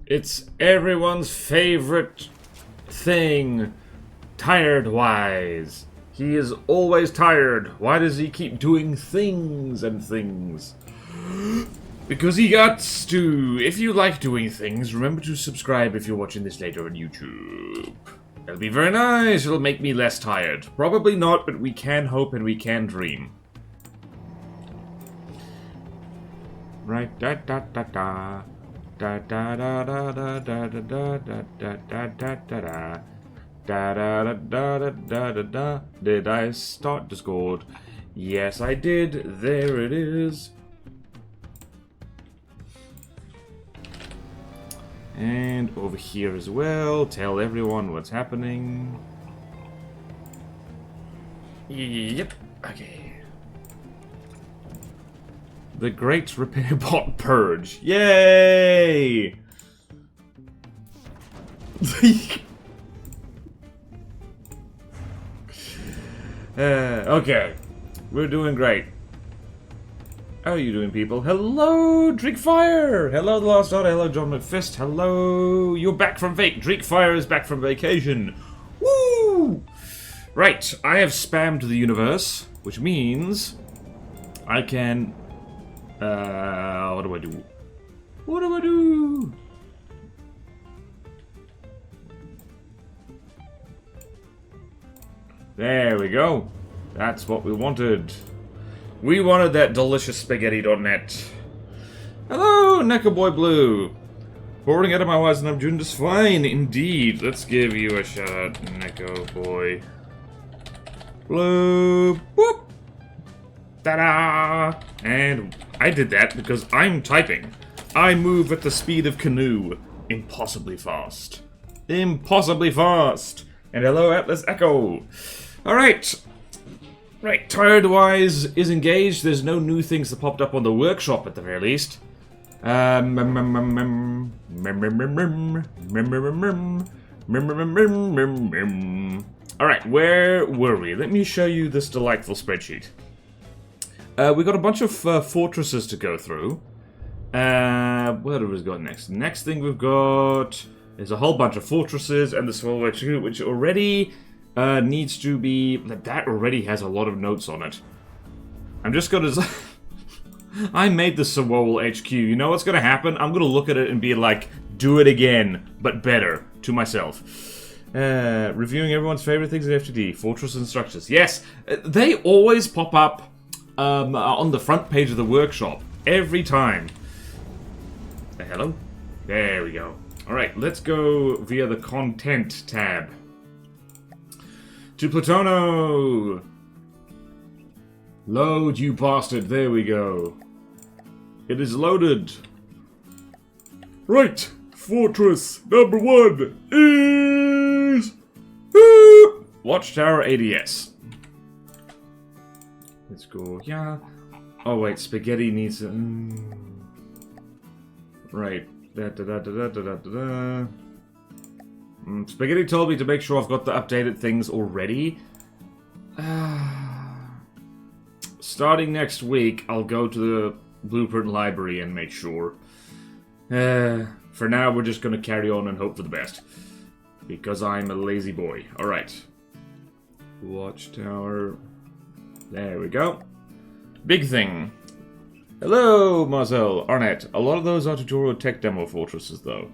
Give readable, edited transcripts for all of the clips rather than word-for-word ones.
It's everyone's favorite thing. Tired-wise. He is always tired. Why does he keep doing things and things? Because he got to. If you like doing things, remember to subscribe if you're watching this later on YouTube. That'll be very nice. It'll make me less tired. Probably not, but we can hope and we can dream. Right, da da da da. Da da da da da da da da da da da da da. Da da da da da da da da. Did I start Discord? Yes, I did. There it is. And over here as well. Tell everyone what's happening. Yep. Okay. The Great Repair Bot Purge. Yay! Okay. We're doing great. How are you doing, people? Hello, Drinkfire! Hello, The Last Order. Hello, John McFist. Hello. You're back from Drinkfire is back from vacation. Woo! Right. I have spammed the universe, which means I can... what do I do? What do I do? There we go. That's what we wanted. We wanted that delicious spaghetti.net. Hello, Neko Boy Blue. Pouring out of my eyes and I'm doing just fine, indeed. Let's give you a shout out, Neko Boy Blue. Whoop! Ta-da! And I did that because I'm typing. I move at the speed of Canoe. Impossibly fast. Impossibly fast! And hello, Atlas Echo. Alright. Right, Tired-wise is engaged. There's no new things that popped up on the workshop at the very least. Alright, where were we? Let me show you this delightful spreadsheet. We got a bunch of fortresses to go through. What do we got next? Next thing we've got is a whole bunch of fortresses and this whole which already needs to be... That already has a lot of notes on it. I'm just gonna... I made the Sewol HQ. You know what's gonna happen? I'm gonna look at it and be like, do it again, but better, to myself. Reviewing everyone's favorite things in FTD. Fortress and structures. Yes, they always pop up on the front page of the workshop. Every time. Hello? There we go. Alright, let's go via the content tab. To Platono! Load, you bastard. There we go. It is loaded. Right. Fortress number 1 is... Watchtower ADS. Let's go. Yeah. Oh, wait. Spaghetti needs... Right. Spaghetti told me to make sure I've got the updated things already. Starting next week, I'll go to the Blueprint Library and make sure. For now, we're just going to carry on and hope for the best. Because I'm a lazy boy. Alright. Watchtower. There we go. Big thing. Hello, Marcel, Arnett. A lot of those are tutorial tech demo fortresses, though.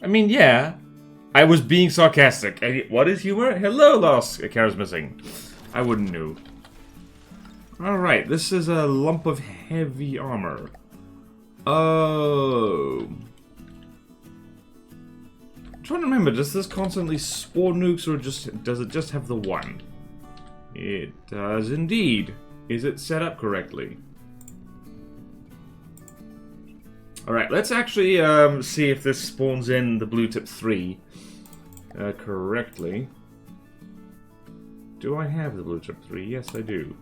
I mean, yeah. I was being sarcastic. What is humor? Hello, Lost. Kara's missing. I wouldn't know. Alright, this is a lump of heavy armor. Oh. I'm trying to remember, does this constantly spawn nukes or does it just have the one? It does indeed. Is it set up correctly? Alright, let's actually see if this spawns in the Blue Tip 3 correctly. Do I have the Blue Tip 3? Yes, I do.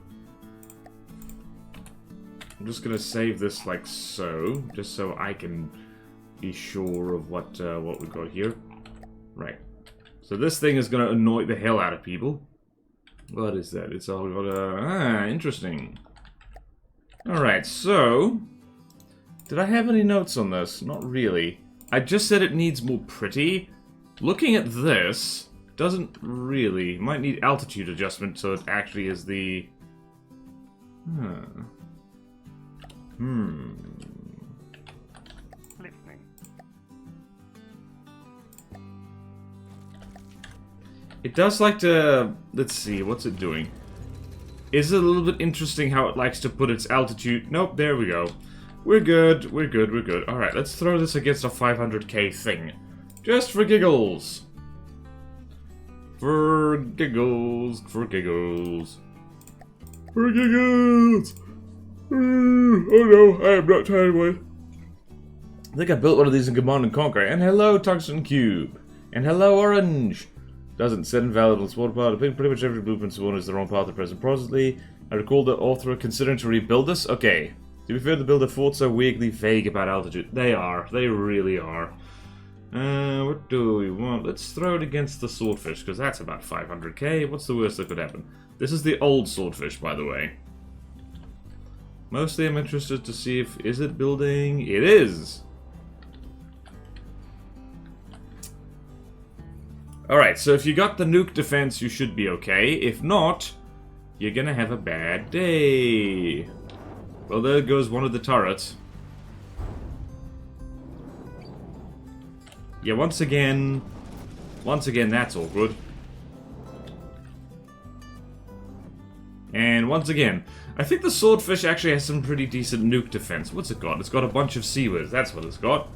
I'm just gonna save this like so, just so I can be sure of what we got here. Right. So this thing is gonna annoy the hell out of people. What is that? It's all got a... interesting. Alright, so... Did I have any notes on this? Not really. I just said it needs more pretty. Looking at this, doesn't really. Might need altitude adjustment so it actually is the... Listening. It does like to... Let's see, what's it doing? Is it a little bit interesting how it likes to put its altitude... Nope, there we go. We're good, we're good, we're good. Alright, let's throw this against a 500k thing. Just for giggles. For giggles, for giggles. For giggles! Oh no, I am not tired with. I think I built one of these in Command & Conquer. And hello, Tungsten Cube. And hello, Orange. Doesn't set invalid on spawn part. I think pretty much every blueprint spawn is the wrong path at present. Presently, I recall the author considering to rebuild this. Okay. To be fair, the builder forts are weirdly vague about altitude. They are. They really are. What do we want? Let's throw it against the swordfish, because that's about 500k. What's the worst that could happen? This is the old swordfish, by the way. Mostly I'm interested to see if... Is it building? It is! Alright, so if you got the nuke defense, you should be okay. If not, you're gonna have a bad day. Well, there goes one of the turrets. Yeah, once again, that's awkward. And once again, I think the swordfish actually has some pretty decent nuke defense. What's it got? It's got a bunch of seawards. That's what it's got.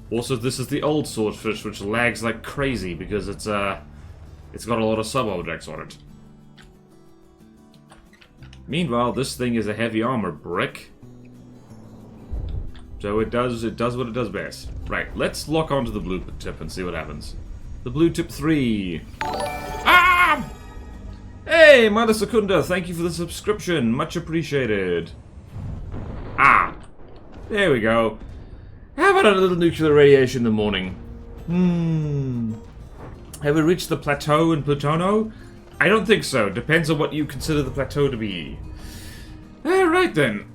Also, this is the old swordfish, which lags like crazy because it's got a lot of sub-objects on it. Meanwhile, this thing is a heavy armor brick. So it does what it does best. Right, let's lock onto the blue tip and see what happens. The blue tip 3. Ah! Hey, Mila Secunda, thank you for the subscription. Much appreciated. Ah! There we go. How about a little nuclear radiation in the morning? Have we reached the plateau in Plutono? I don't think so. Depends on what you consider the plateau to be. Alright then.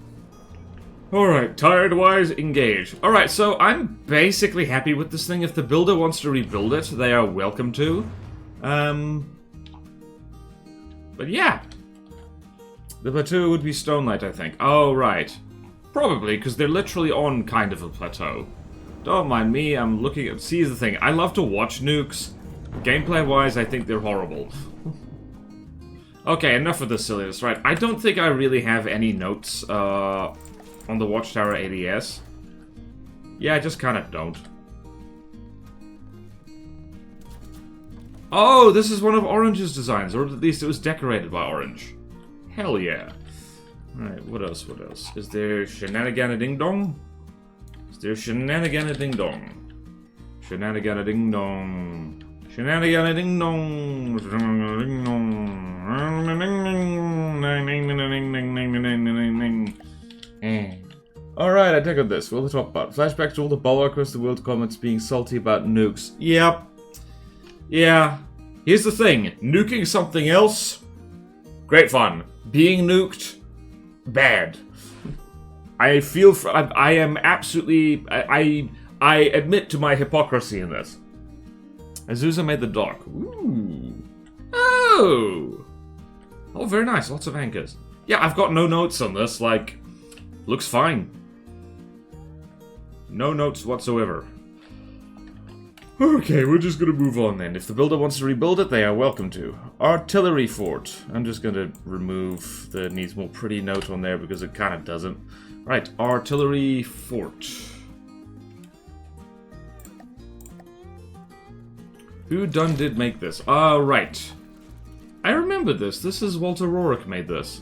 Alright, tired-wise, engage. Alright, so I'm basically happy with this thing. If the builder wants to rebuild it, they are welcome to. But yeah. The plateau would be Stonelight, I think. Oh, right. Probably, because they're literally on kind of a plateau. Don't mind me, I'm looking at... See, the thing, I love to watch nukes. Gameplay-wise, I think they're horrible. Okay, enough of this silliness, right? I don't think I really have any notes, on the Watchtower ADS. Yeah, I just kind of don't. Oh, this is one of Orange's designs, or at least it was decorated by Orange. Hell yeah. Alright, what else, what else? Is there Shenanigan-a-ding-dong? Is there Shenanigan-a-ding-dong? Shenanigan-a-ding-dong. Shenanigan-a-ding-dong. Alright, I take on this. We'll talk about flashback to all the Boa across the world comments being salty about nukes. Yep. Yeah. Here's the thing. Nuking something else, great fun. Being nuked, bad. I feel... I am absolutely... I admit to my hypocrisy in this. Azusa made the dock. Ooh. Oh! Oh, very nice. Lots of anchors. Yeah, I've got no notes on this. Like, looks fine. No notes whatsoever. Okay, we're just gonna move on then. If the builder wants to rebuild it, they are welcome to. Artillery fort. I'm just gonna remove the needs more pretty note on there because it kind of doesn't. Right, artillery fort. Who did make this? Right. I remember this. This is Walter Rourke made this.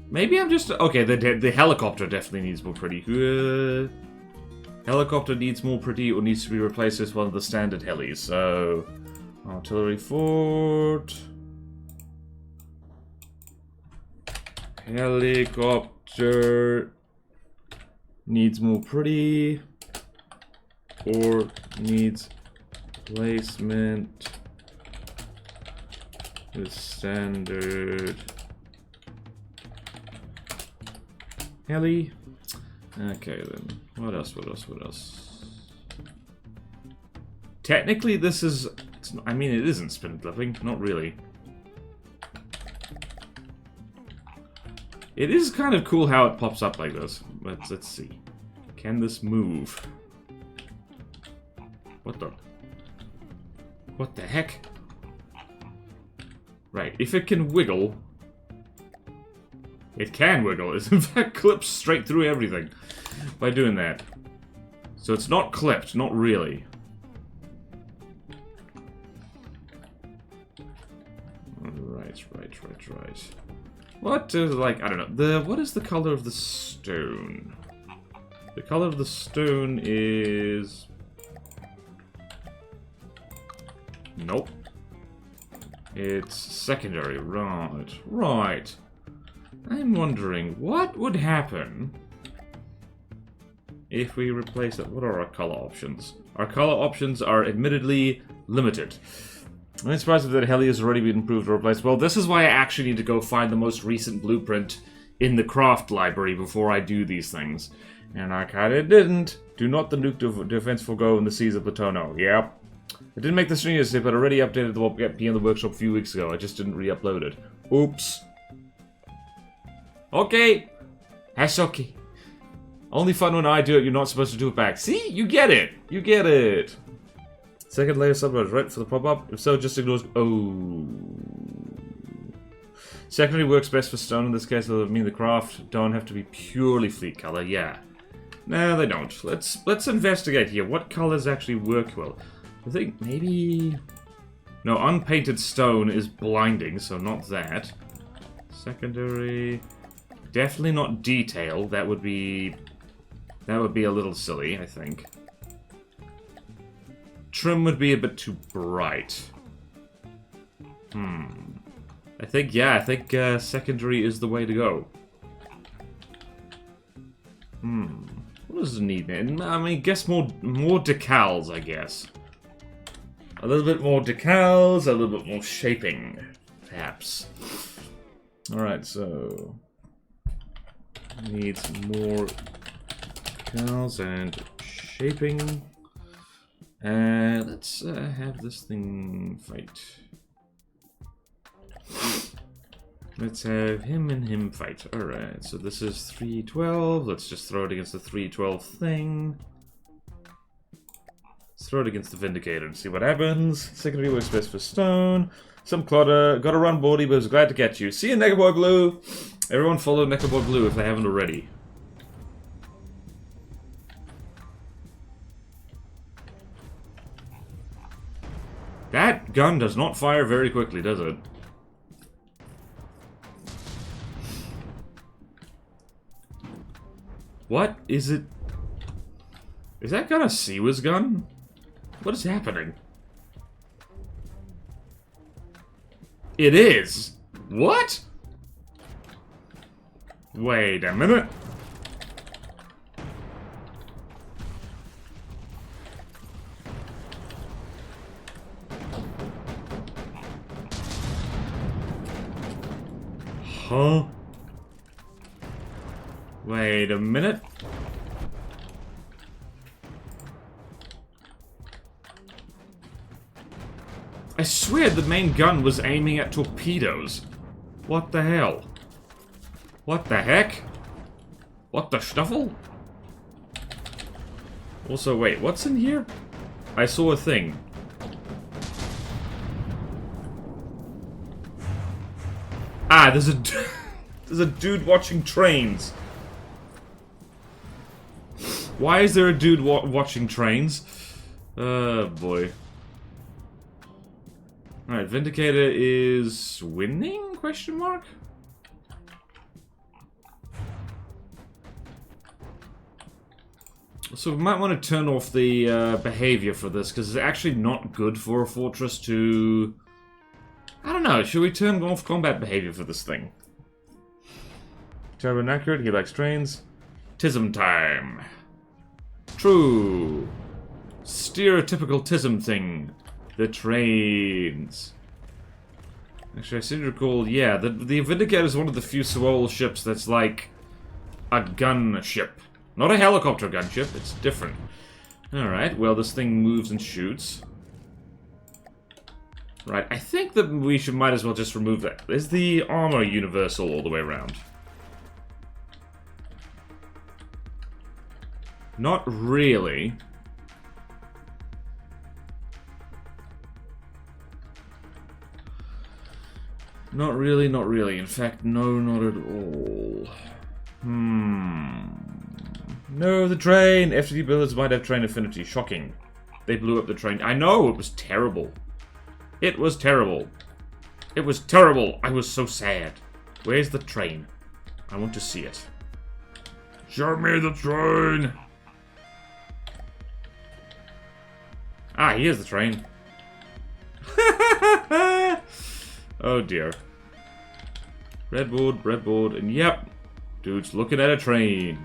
Maybe I'm just... Okay, the helicopter definitely needs more pretty. Helicopter needs more pretty or needs to be replaced with one of the standard helis. So, artillery fort. Helicopter needs more pretty or needs placement with standard heli. Okay, then. What else, what else, what else? Technically, this is... I mean, it isn't spin flipping. Not really. It is kind of cool how it pops up like this. Let's see. Can this move? What the... What the heck? Right, if it can wiggle... It can wiggle. It in fact clips straight through everything by doing that. So it's not clipped, not really. Right. What is, like, I don't know. What is the color of the stone? The color of the stone is... Nope. It's secondary, right. I'm wondering, what would happen if we replace it? What are our color options? Our color options are admittedly limited. I'm surprised if that heli has already been improved or replaced. Well, this is why I actually need to go find the most recent blueprint in the craft library before I do these things. And I kinda didn't. Do not the nuke defense forgo in the seas of Platono. Yep. I didn't make the stream yesterday, but already updated the PM the workshop a few weeks ago. I just didn't re-upload it. Oops. Okay. That's okay. Only fun when I do it, you're not supposed to do it back. See? You get it. You get it. Second layer subroad, right for the pop-up? If so, just ignores... Oh. Secondary works best for stone in this case, though. I mean, the craft don't have to be purely fleet color. Yeah. No, they don't. Let's investigate here. What colors actually work well? I think maybe... No, unpainted stone is blinding, so not that. Secondary... Definitely not detail. That would be a little silly, I think. Trim would be a bit too bright. I think secondary is the way to go. What does it need, man? I mean, guess more decals, I guess. A little bit more decals, a little bit more shaping, perhaps. Alright, so... Needs more decals and shaping. Let's have this thing fight. Let's have him and him fight. Alright, so this is 312. Let's just throw it against the 312 thing. Let's throw it against the Vindicator and see what happens. Secondary works best for stone. Some clutter. Gotta run, Baldy, but was glad to catch you. See you, Neckerboy Blue! Everyone follow Neckerboy Blue if they haven't already. That gun does not fire very quickly, does it? What is it? Is that gun a Siwa's gun? What is happening? It is! What? Wait a minute. Huh? Wait a minute. I swear the main gun was aiming at torpedoes. What the hell? What the heck? What the stuffle? Also, wait, what's in here? I saw a thing. Ah, there's a dude watching trains. Why is there a dude watching trains? Oh boy. Alright, Vindicator is winning? Question mark? So we might want to turn off the behavior for this, because it's actually not good for a fortress to... I don't know, should we turn off combat behavior for this thing? Terrible inaccurate, he likes trains. Tism time. True. Stereotypical Tism thing. The trains. Actually, I seem to recall, yeah, the Vindicator is one of the few Sewol ships that's like... a gunship. Not a helicopter gunship, it's different. Alright, well, this thing moves and shoots. Right, I think that we might as well just remove that. Is the armor universal all the way around? Not really. Not really, not really. In fact, no, not at all. No, the train! FTD bullets might have train affinity. Shocking. They blew up the train. I know, it was terrible. It was terrible. It was terrible. I was so sad. Where's the train? I want to see it. Show me the train! Ah, here's the train. Oh dear. Breadboard, and yep. Dude's looking at a train.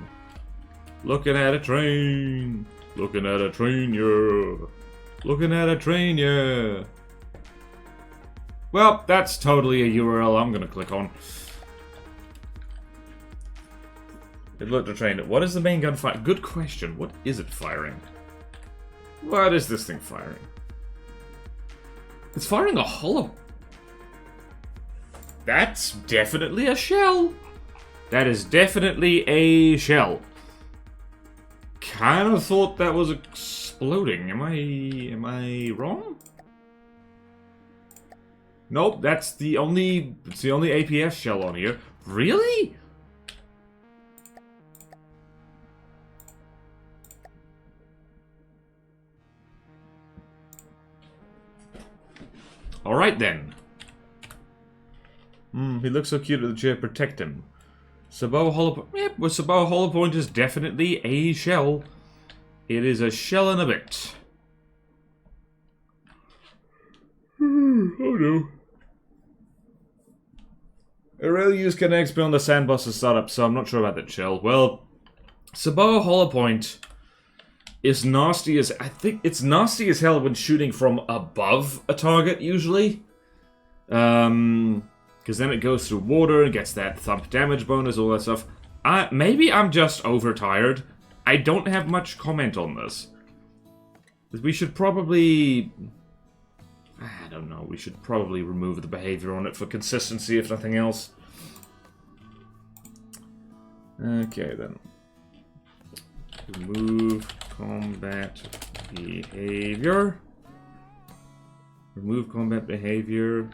Looking at a train. Looking at a train, yeah. Looking at a train, yeah. Well, that's totally a URL I'm gonna click on. It looked at a train. What is the main gun fire? Good question. What is it firing? What is this thing firing? It's firing a hollow. That's definitely a shell. That is definitely a shell. Kind of thought that was exploding. Am I wrong? Nope, it's the only APS shell on here. Really? Alright then. He looks so cute with the chair. Protect him. Sabot Hollow... Yep, well, Sabot Hollow Point is definitely a shell. It is a shell and a bit. Oh no. I rarely use Connects beyond the sandbox startup, so I'm not sure about that shell. Well, Sabot Hollow Point is nasty as... I think it's nasty as hell when shooting from above a target, usually. Because then it goes through water and gets that thump damage bonus, all that stuff. Maybe I'm just overtired. I don't have much comment on this. We should probably... I don't know. We should probably remove the behavior on it for consistency, if nothing else. Okay, then. Remove combat behavior. Remove combat behavior.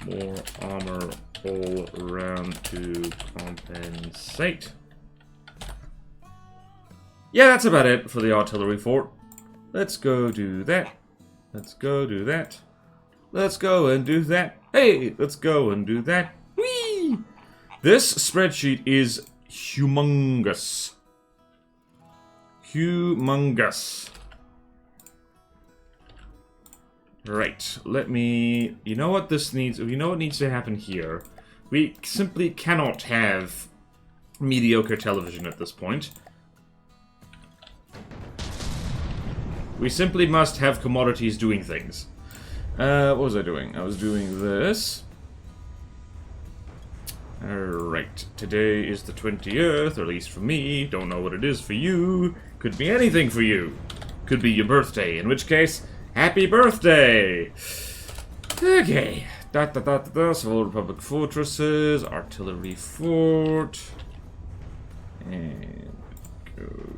More armor all around to compensate. Yeah, that's about it for the artillery fort. Let's go do that. Let's go do that. Let's go and do that. Hey, let's go and do that. Whee! This spreadsheet is humongous. Humongous. Right, let me... You know what this needs... You know what needs to happen here? We simply cannot have mediocre television at this point. We simply must have commodities doing things. What was I doing? I was doing this. Alright, today is the 20th, or at least for me. Don't know what it is for you. Could be anything for you. Could be your birthday, in which case... Happy birthday! Okay. So, Republic Fortresses, Artillery Fort. And go.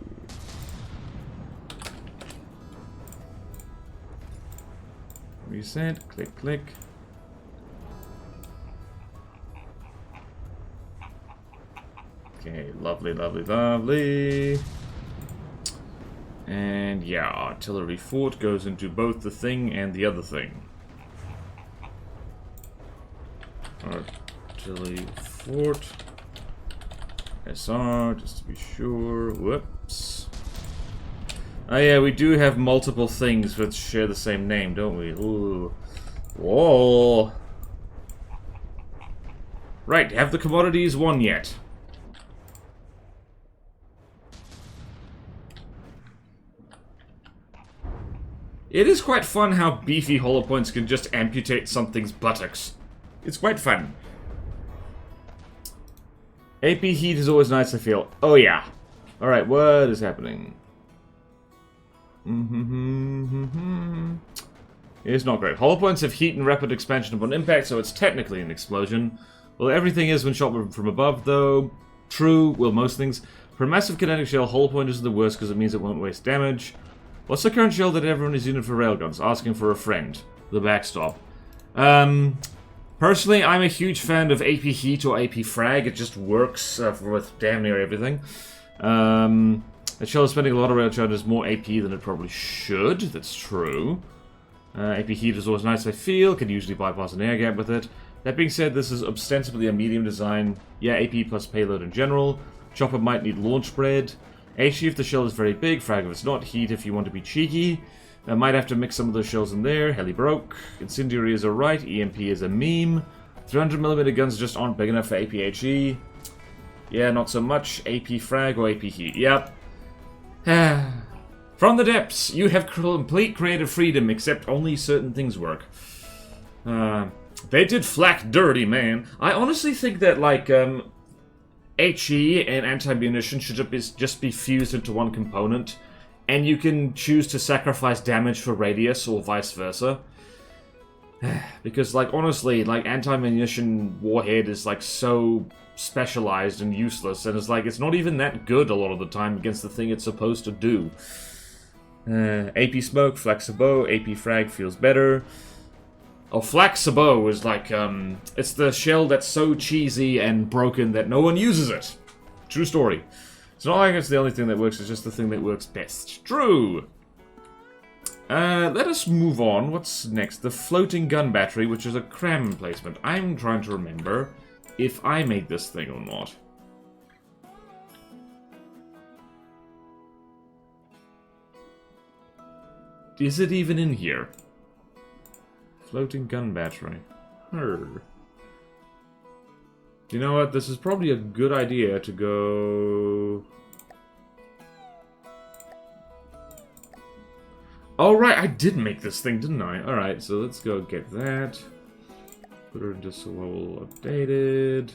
Reset. Click, click. Okay, lovely, lovely, lovely. And yeah, Artillery Fort goes into both the thing and the other thing. Artillery Fort. SR, just to be sure. Whoops. Oh yeah, we do have multiple things that share the same name, don't we? Ooh. Whoa. Right, have the commodities won yet? It is quite fun how beefy hollow points can just amputate something's buttocks. It's quite fun. AP heat is always nice, I feel. Oh yeah. Alright, what is happening? It's not great. Hollow points have heat and rapid expansion upon impact, so it's technically an explosion. Well, everything is when shot from above, though. True, well, most things. For a massive kinetic shell, hollow point is the worst because it means it won't waste damage. What's the current shell that everyone is using for railguns? Asking for a friend. The backstop. Personally, I'm a huge fan of AP heat or AP frag. It just works with damn near everything. The shell is spending a lot of rail charges more AP than it probably should. That's true. AP heat is always nice, I feel. Can usually bypass an air gap with it. That being said, this is ostensibly a medium design. Yeah, AP plus payload in general. Chopper might need launch spread. HE if the shell is very big. Frag if it's not. Heat if you want to be cheeky. I might have to mix some of those shells in there. Heli broke. Incendiary is alright. EMP is a meme. 300mm guns just aren't big enough for APHE. Yeah, not so much. AP frag or AP heat. Yep. From the depths, you have complete creative freedom, except only certain things work. They did flak dirty, man. I honestly think that, like, HE and anti-munition should just be fused into one component, and you can choose to sacrifice damage for radius or vice versa. Because, like, honestly, like, anti-munition warhead is, like, so specialized and useless, and it's like, it's not even that good a lot of the time against the thing it's supposed to do. AP smoke, flexibo, AP frag feels better. Oh, flexibo is like, it's the shell that's so cheesy and broken that no one uses it. True story. It's not like it's the only thing that works, it's just the thing that works best. True! Let us move on. What's next? The floating gun battery, which is a cram placement. I'm trying to remember if I made this thing or not. Is it even in here? Floating gun battery. You know what? This is probably a good idea to go... Oh, right, I did make this thing, didn't I? Alright, so let's go get that. Put her into survival updated.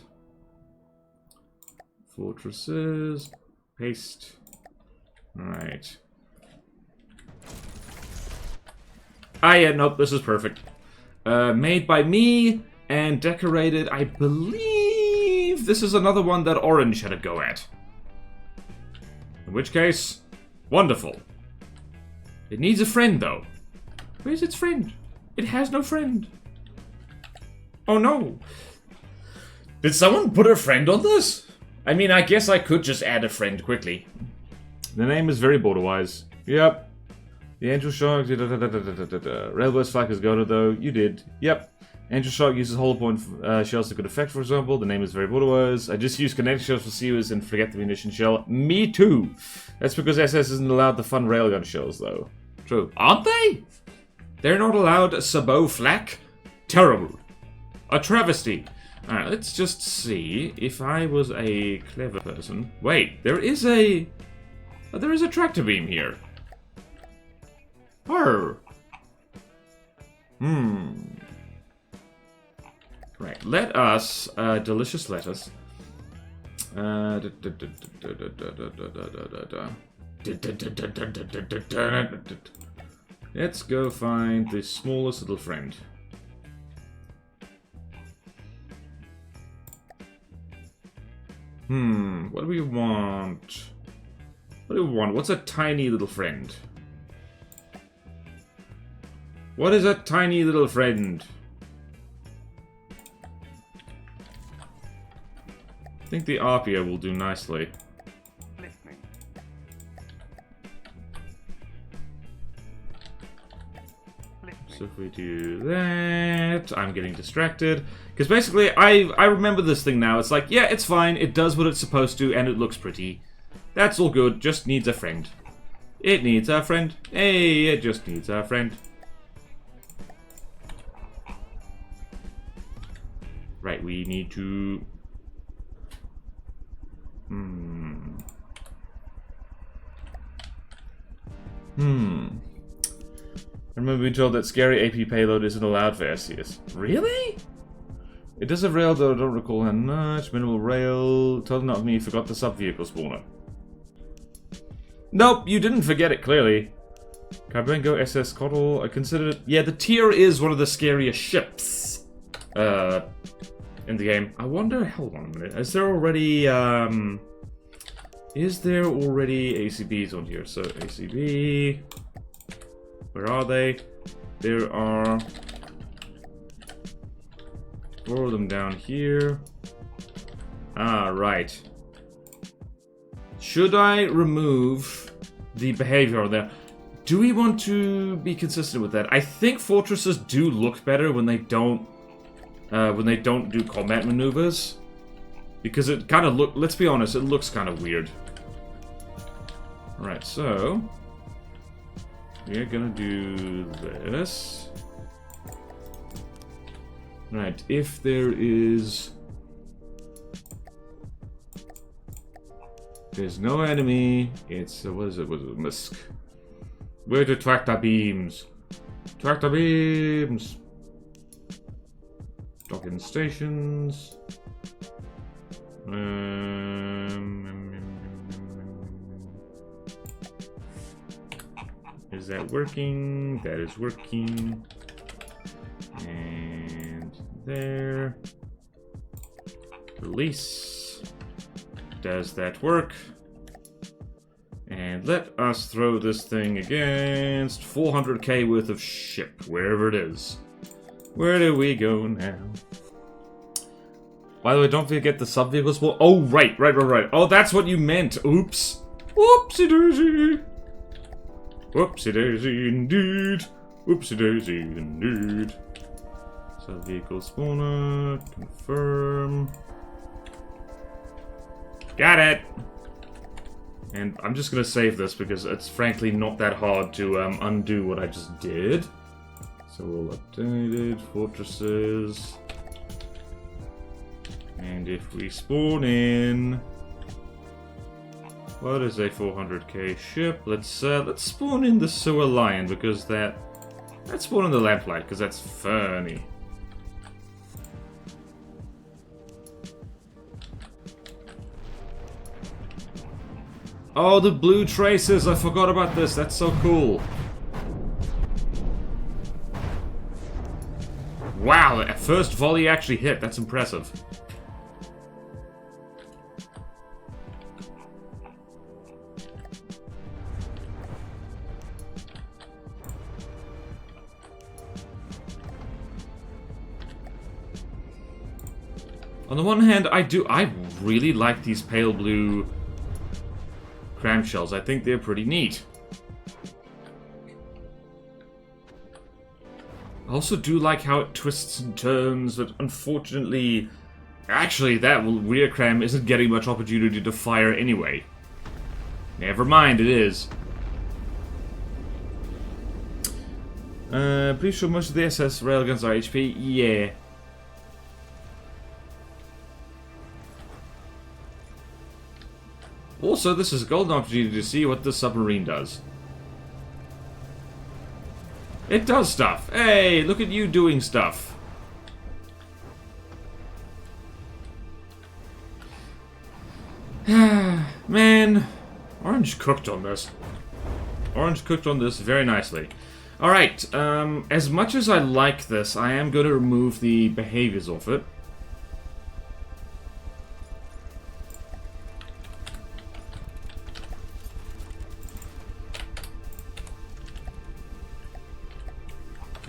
Fortresses. Paste. Alright. Ah, yeah, nope, this is perfect. Made by me and decorated, I believe this is another one that Orange had a go at. In which case, wonderful. It needs a friend, though. Where's its friend? It has no friend. Oh, no. Did someone put a friend on this? I mean, I guess I could just add a friend quickly. The name is very border-wise. Yep. The Angel Shark... Railburst flak is goaded, though. You did. Yep. Angel Shark uses hollow point shells to good effect, for example. The name is very border-wise. I just use kinetic shells for Seawers and forget the munition shell. Me too. That's because SS isn't allowed the fun railgun shells, though. True. Aren't they? They're not allowed sabot flak? Terrible. A travesty. Alright, let's just see if I was a clever person. Wait, there is a... there is a tractor beam here. Arr. Right, let us, delicious lettuce. Let's go find the smallest little friend. What do we want? What do we want? What's a tiny little friend? What is a tiny little friend? I think the Arpia will do nicely. Listening. So if we do that, I'm getting distracted. Because basically, I remember this thing now. It's like, yeah, it's fine. It does what it's supposed to, and it looks pretty. That's all good. Just needs a friend. It needs a friend. Hey, it just needs a friend. Right, we need to... I remember being told that scary AP payload isn't allowed for SCS. Really? It does have rail, though I don't recall how much. Minimal rail. Totally not me, forgot the sub-vehicle spawner. Nope, you didn't forget it, clearly. Carbengo SS Cottle, I consider it... Yeah, the tier is one of the scariest ships. In the game. I wonder... Hold on a minute. Is there already, Is there already ACBs on here? So, ACB... Where are they? There are... 4 of them down here. Ah, right. Should I remove the behavior there? Do we want to be consistent with that? I think fortresses do look better when they don't do combat maneuvers. Because it kind of let's be honest, it looks kind of weird. Alright, so we're gonna do this. Right, if there's no enemy, it's what is it? Was it Misk? Where to tractor beams? Tractor beams. Docking stations. Is that working? That is working. And there. Release. Does that work? And let us throw this thing against 400k worth of ship, wherever it is. Where do we go now? By the way, don't forget the sub-vehicles. Oh, right. Oh, that's what you meant. Oops. Whoopsie-daisy. Whoopsie-daisy indeed. Whoopsie-daisy indeed. Sub-vehicle spawner. Confirm. Got it. And I'm just gonna save this because it's frankly not that hard to undo what I just did. So we'll update it, fortresses. And if we spawn in... What is a 400k ship? Let's spawn in the Sewer Lion because let's spawn in the Lamplight because that's funny. Oh, the blue traces! I forgot about this. That's so cool. Wow, at first volley actually hit. That's impressive. On the one hand, I really like these pale blue cram shells. I think they're pretty neat. I also do like how it twists and turns, but unfortunately... Actually, that rear cram isn't getting much opportunity to fire anyway. Never mind, it is. Pretty sure most of the SS railguns are HP. Yeah. Also, this is a golden opportunity to see what the submarine does. It does stuff. Hey, look at you doing stuff. Man, Orange cooked on this. Orange cooked on this very nicely. Alright, as much as I like this, I am going to remove the behaviors off it.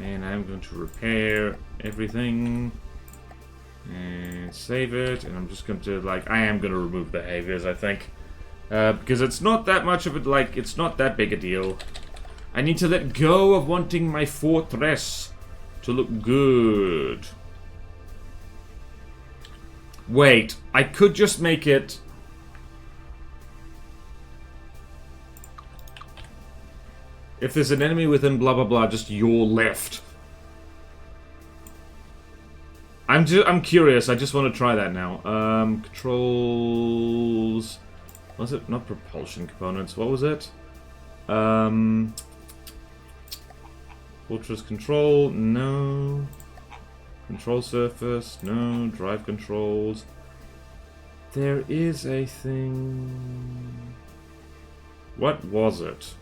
And I'm going to repair everything and save it, and I'm just going to, I am going to remove behaviors, I think. Because it's not that much of it, it's not that big a deal. I need to let go of wanting my fortress to look good. Wait, I could just make it... If there's an enemy within blah blah blah, just your left. I'm curious, I just want to try that now. Controls... Was it? Not propulsion components, what was it? Fortress control, no. Control surface, no. Drive controls. There is a thing... What was it?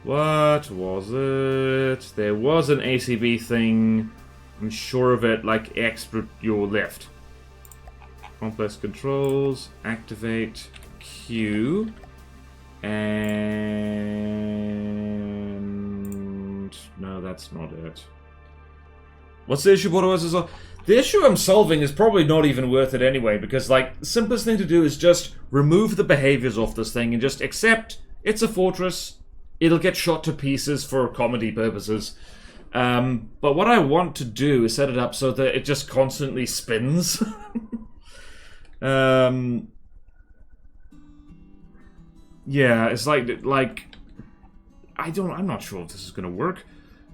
What was it? There was an ACB thing. I'm sure of it, like X for your left. Complex controls, activate, Q, and... No, that's not it. What's the issue, Bodan? The issue I'm solving is probably not even worth it anyway, because, like, the simplest thing to do is just remove the behaviors off this thing and just accept it's a fortress. It'll get shot to pieces for comedy purposes. But what I want to do is set it up so that it just constantly spins. Yeah, it's like I'm not sure if this is gonna work.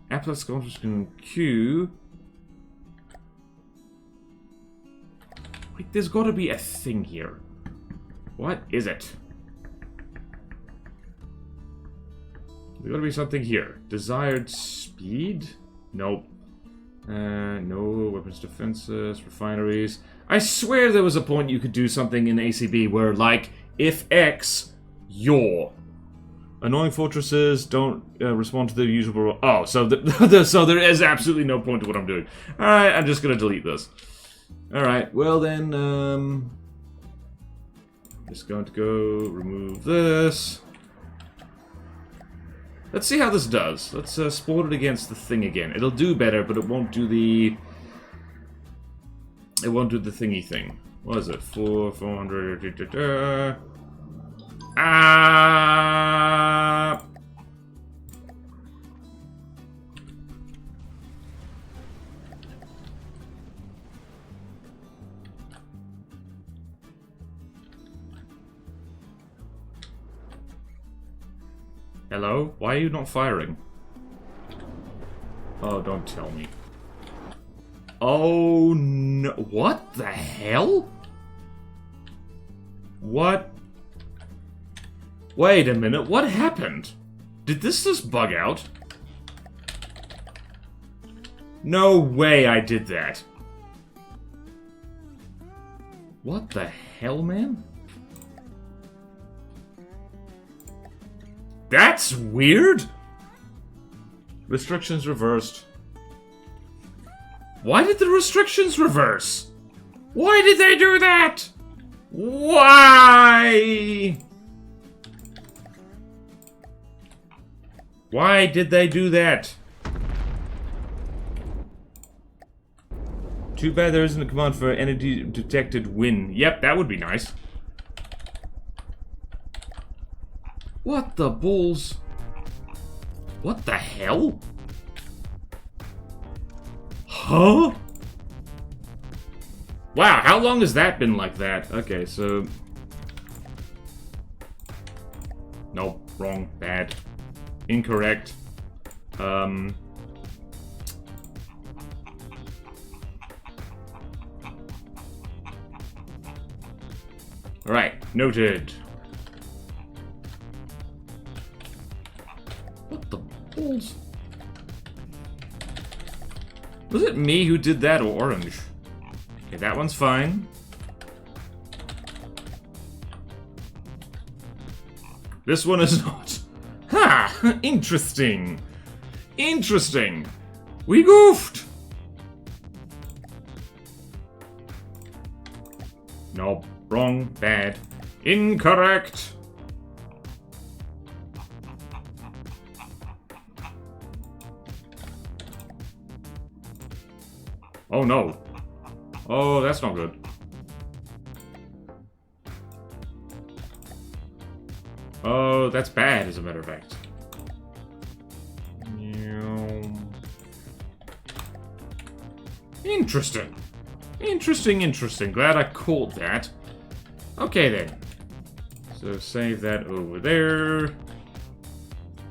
Apple's going Q. Wait, there's gotta be a thing here. What is it? There's gotta be something here. Desired speed? Nope. No. Weapons defenses, refineries. I swear there was a point you could do something in ACB where, like, if X, you're. Annoying fortresses don't respond to the usual... Oh, so, so there is absolutely no point to what I'm doing. Alright, I'm just gonna delete this. Alright, well then, just going to go remove this. Let's see how this does. Let's sport it against the thing again. It'll do better, but it won't do the... It won't do the thingy thing. What is it? 400... Ah! Hello? Why are you not firing? Oh, don't tell me. Oh no. What the hell? What? Wait a minute, what happened? Did this just bug out? No way I did that. What the hell, man? That's weird! Restrictions reversed. Why did the restrictions reverse? Why did they do that? Why? Why did they do that? Too bad there isn't a command for entity detected win. Yep, that would be nice. What the balls? What the hell? Huh? Wow, how long has that been like that? Okay, so... Nope, wrong, bad. Incorrect. Alright, noted. What the balls? Was it me who did that, or orange? Okay, that one's fine. This one is not. Ha! Interesting. Interesting. We goofed. Nope. Wrong. Bad. Incorrect. Oh no. Oh, that's not good. Oh, that's bad, as a matter of fact. Interesting. Interesting, interesting. Glad I caught that. Okay, then. So, save that over there.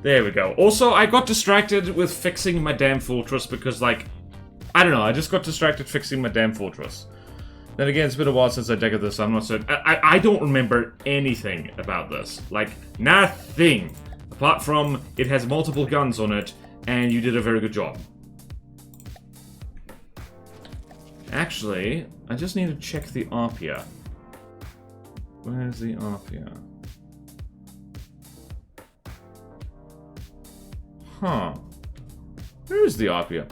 There we go. Also, I got distracted with fixing my damn fortress because, like... I don't know, I just got distracted fixing my damn fortress. Then again, it's been a while since I decked this, so I'm not certain. I don't remember anything about this. Like, nothing. Apart from, it has multiple guns on it, and you did a very good job. Actually, I just need to check the Arpia. Where's the Arpia? Huh. Where is the Arpia?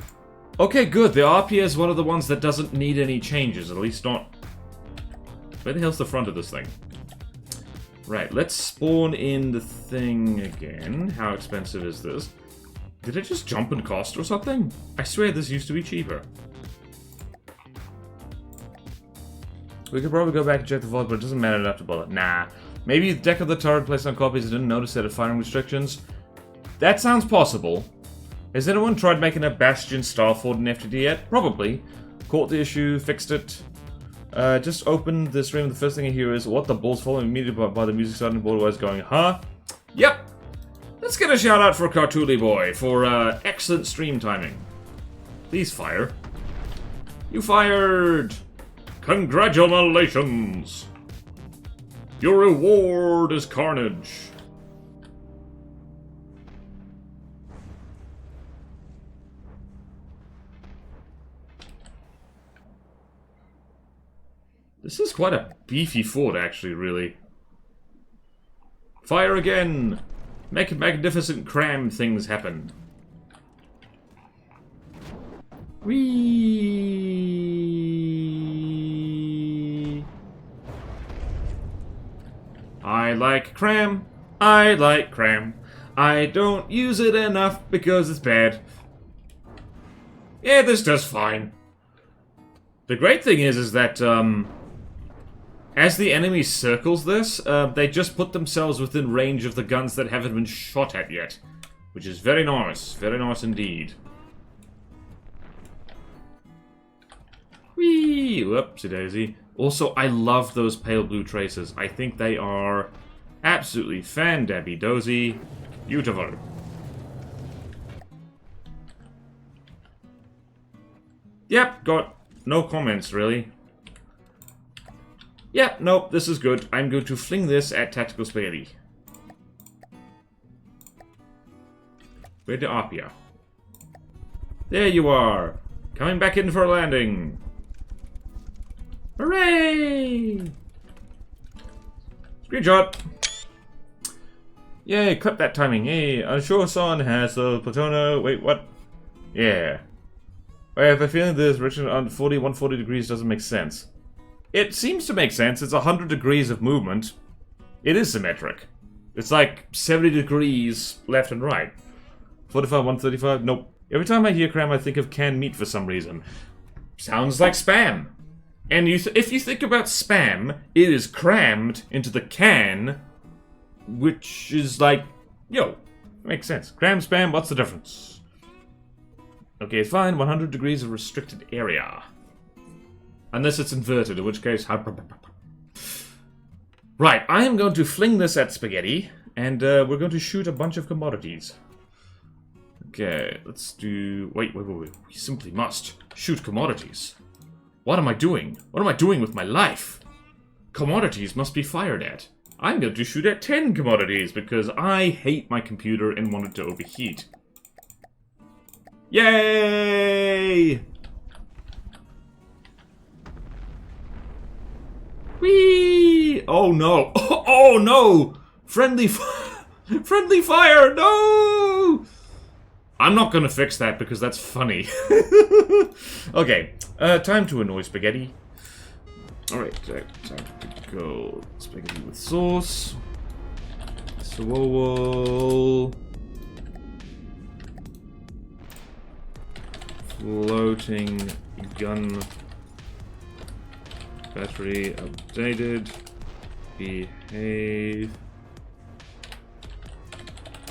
Okay, good. The Arpia is one of the ones that doesn't need any changes, at least not... Where the hell's the front of this thing? Right, let's spawn in the thing again. How expensive is this? Did it just jump in cost or something? I swear this used to be cheaper. We could probably go back and check the vault, but it doesn't matter enough to bother. Nah. Maybe the deck of the turret placed on copies and didn't notice that it had firing restrictions? That sounds possible. Has anyone tried making a Bastion Starford in FTD yet? Probably. Caught the issue, fixed it. Just opened the stream, the first thing I hear is, what the balls, following immediately by the music starting board, was going, huh? Yep! Let's get a shout out for Cartooli Boy for excellent stream timing. Please fire. You fired! Congratulations! Your reward is carnage. This is quite a beefy fort, actually, really. Fire again! Make magnificent cram things happen. Whee! I like cram. I like cram. I don't use it enough because it's bad. Yeah, this does fine. The great thing is that, as the enemy circles this, they just put themselves within range of the guns that haven't been shot at yet. Which is very nice. Very nice indeed. Whee! Whoopsie daisy. Also, I love those pale blue traces. I think they are absolutely fan-dabby-dozy. Beautiful. Yep, got no comments, really. Yeah, nope, this is good. I'm going to fling this at Tactical Spaghetti. Where'd the Arpia? There you are! Coming back in for a landing! Hooray! Screenshot! Yay, clip that timing. Hey, I'm sure Son has the Platono. Wait, what? Yeah. I have a feeling this direction on 140 degrees doesn't make sense. It seems to make sense. It's 100 degrees of movement. It is symmetric. It's like 70 degrees left and right. 45, 135, nope. Every time I hear cram, I think of canned meat for some reason. Sounds like Spam. And if you think about Spam, it is crammed into the can, which is like, yo, makes sense. Cram, Spam, what's the difference? Okay, fine, 100 degrees of restricted area. Unless it's inverted, in which case... Right, I am going to fling this at Spaghetti, and we're going to shoot a bunch of commodities. Okay, let's do... Wait. We simply must shoot commodities. What am I doing? What am I doing with my life? Commodities must be fired at. I'm going to shoot at 10 commodities, because I hate my computer and want it to overheat. Yay! Whee! Oh no! Oh no! Friendly fire! No! I'm not gonna fix that because that's funny. Okay, time to annoy Spaghetti. Alright, time to go Spaghetti with sauce. Swole. Floating gun. Battery updated.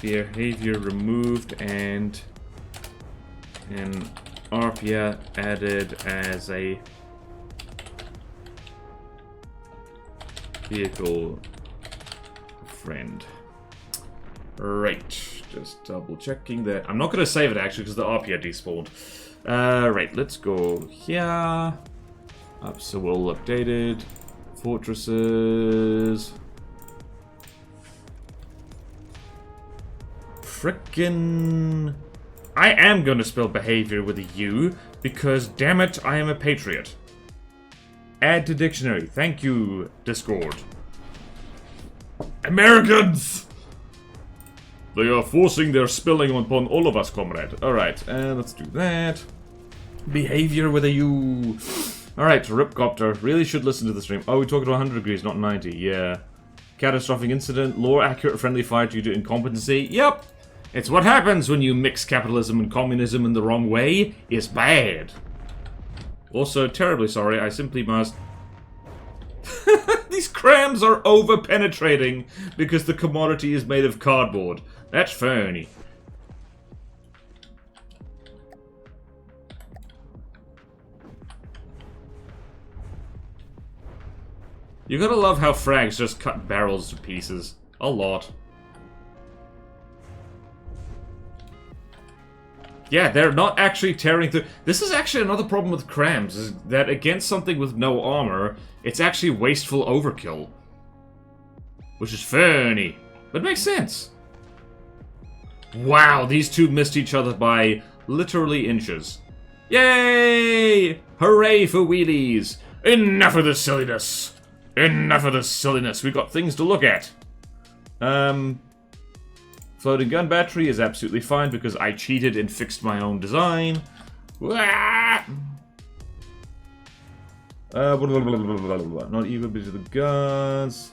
Behavior removed and an Arpia added as a vehicle friend. Right, just double checking that. I'm not going to save it actually because the Arpia despawned. Right, let's go here. Up, so all updated. Fortresses. Frickin'. I am going to spell behavior with a U, because, damn it, I am a patriot. Add to dictionary. Thank you, Discord. Americans! They are forcing their spelling upon all of us, comrade. Alright, let's do that. Behavior with a U. Alright, Ripcopter. Really should listen to the stream. Oh, we're talking to 100 degrees, not 90. Yeah. Catastrophic incident. Lore accurate friendly fire due to incompetency. Yep. It's what happens when you mix capitalism and communism in the wrong way. It's bad. Also, terribly sorry. I simply must... These crams are over-penetrating because the commodity is made of cardboard. That's funny. You gotta love how frags just cut barrels to pieces. A lot. Yeah, they're not actually tearing through. This is actually another problem with crams, is that against something with no armor, it's actually wasteful overkill. Which is funny. But makes sense. Wow, these two missed each other by literally inches. Yay! Hooray for wheelies! Enough of this silliness! Enough of this silliness, we got things to look at. Floating gun battery is absolutely fine because I cheated and fixed my own design. Not even because of the guns.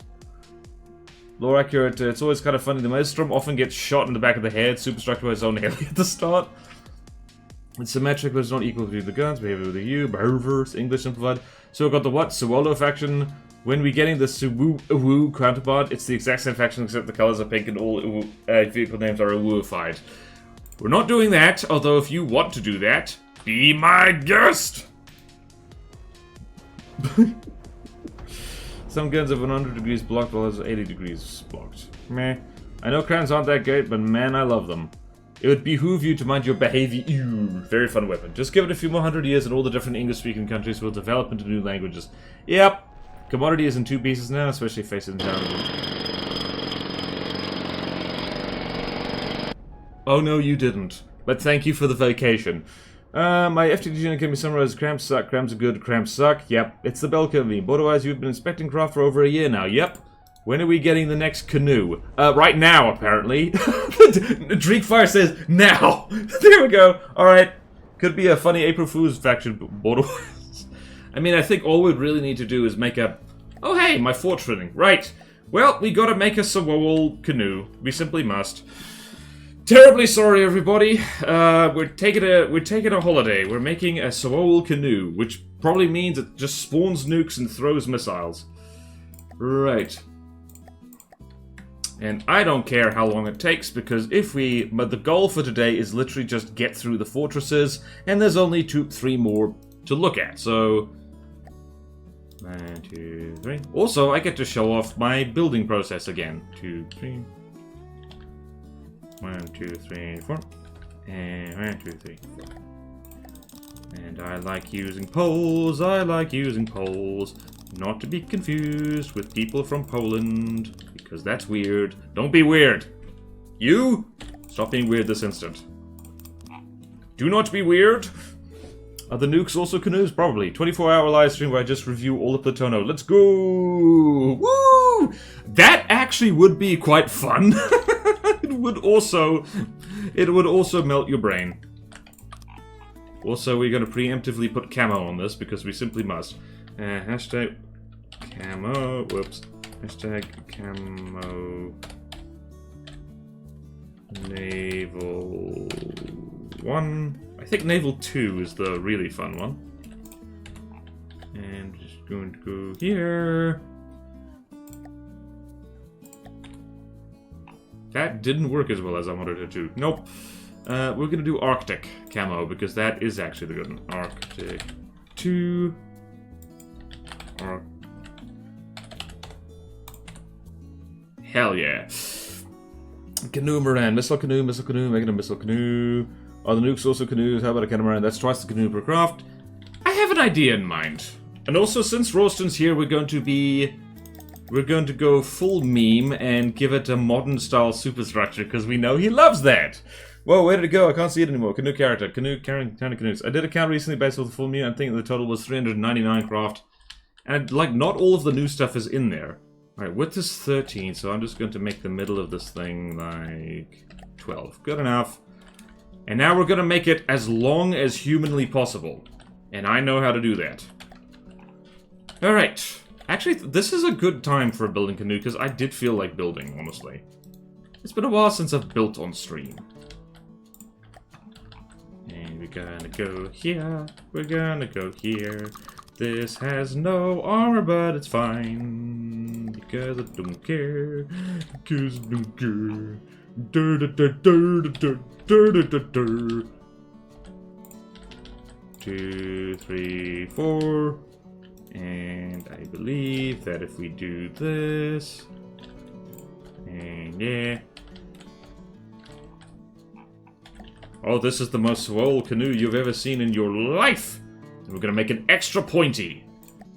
Lore accurate, it's always kind of funny. The Maelstrom often gets shot in the back of the head, superstructure by his own heli at the start. It's symmetric, but it's not equal to the guns. Behavior with a U, behaviors, English simplified. So we've got the what? Suwolo faction. When we're getting the Suwu counterpart, it's the exact same faction except the colors are pink and all vehicle names are Awuified. We're not doing that, although if you want to do that, be my guest! Some guns have 100 degrees blocked, while others 80 degrees blocked. Meh. I know crowns aren't that great, but man, I love them. It would behoove you to mind your behavior. Ew, very fun weapon. Just give it a few more 100 years and all the different English-speaking countries will develop into new languages. Yep. Commodity is in 2 pieces now, especially facing down. Oh no, you didn't. But thank you for the vacation. My FTD unit can be summarized as cramps suck, cramps are good, cramps suck. Yep, it's the bell curve meme. Otherwise, you've been inspecting craft for over a year now. Yep. When are we getting the next canoe? Right now, apparently. Dreekfire says, now! There we go. Alright. Could be a funny April Fool's faction, Otherwise. I mean, I think all we'd really need to do is make a... Oh, hey, my fort training. Right. Well, we gotta make a Sawol canoe. We simply must. Terribly sorry, everybody. We're taking a holiday. We're making a Sawol canoe, which probably means it just spawns nukes and throws missiles. Right. And I don't care how long it takes, because but the goal for today is literally just get through the fortresses, and there's only 3 more to look at, so... 1, 2, 3. Also, I get to show off my building process again. 2, 3. 1, 2, 3, 4. And 1, 2, 3, 4. And I like using poles. I like using poles. Not to be confused with people from Poland, because that's weird. Don't be weird. You? Stop being weird this instant. Do not be weird. Are the nukes also canoes? Probably. 24-hour live stream where I just review all of Platono. Let's go! Woo! That actually would be quite fun. It would also melt your brain. Also, we're going to preemptively put camo on this because we simply must. Hashtag camo. Whoops. Hashtag camo. Naval 1. I think Naval 2 is the really fun one. And just going to go here. That didn't work as well as I wanted it to. Nope. We're going to do Arctic camo because that is actually the good one. Arctic 2. Hell yeah. Canoe Moran. Missile canoe, making a missile canoe. Are the nukes also canoes? How about a catamaran? That's twice the canoe per craft. I have an idea in mind. And also, since Ralston's here, we're going to go full meme and give it a modern style superstructure because we know he loves that. Whoa, where did it go? I can't see it anymore. Canoe character. Canoe carrying tiny canoes. I did a count recently based off the full menu. I think the total was 399 craft. And, like, not all of the new stuff is in there. Alright, width is 13, so I'm just going to make the middle of this thing, like, 12. Good enough. And now we're going to make it as long as humanly possible. And I know how to do that. Alright. Actually, this is a good time for a building canoe, because I did feel like building, honestly. It's been a while since I've built on stream. And we're gonna go here. We're gonna go here. This has no armor, but it's fine. Because I don't care. Because I don't care. Dur, dur, dur, dur, dur, dur, dur, dur, dur. 2, 3, 4. And I believe that if we do this. And yeah. Oh, this is the most swole canoe you've ever seen in your life! And we're gonna make it extra pointy.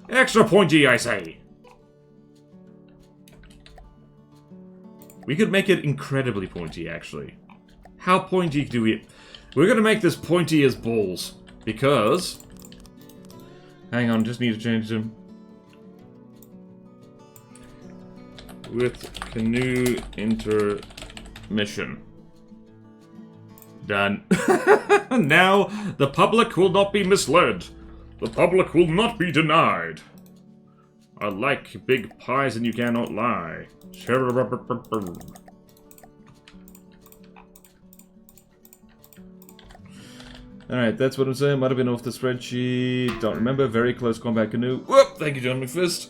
Extra pointy, I say! We could make it incredibly pointy, actually. How pointy do we... We're gonna make this pointy as balls. Because... Hang on, just need to change them. With canoe intermission. Done. Now, the public will not be misled. The public will not be denied. I like big pies and you cannot lie. Alright, that's what I'm saying. Might have been off the spreadsheet. Don't remember. Very close combat canoe. Whoop! Thank you, John McFist.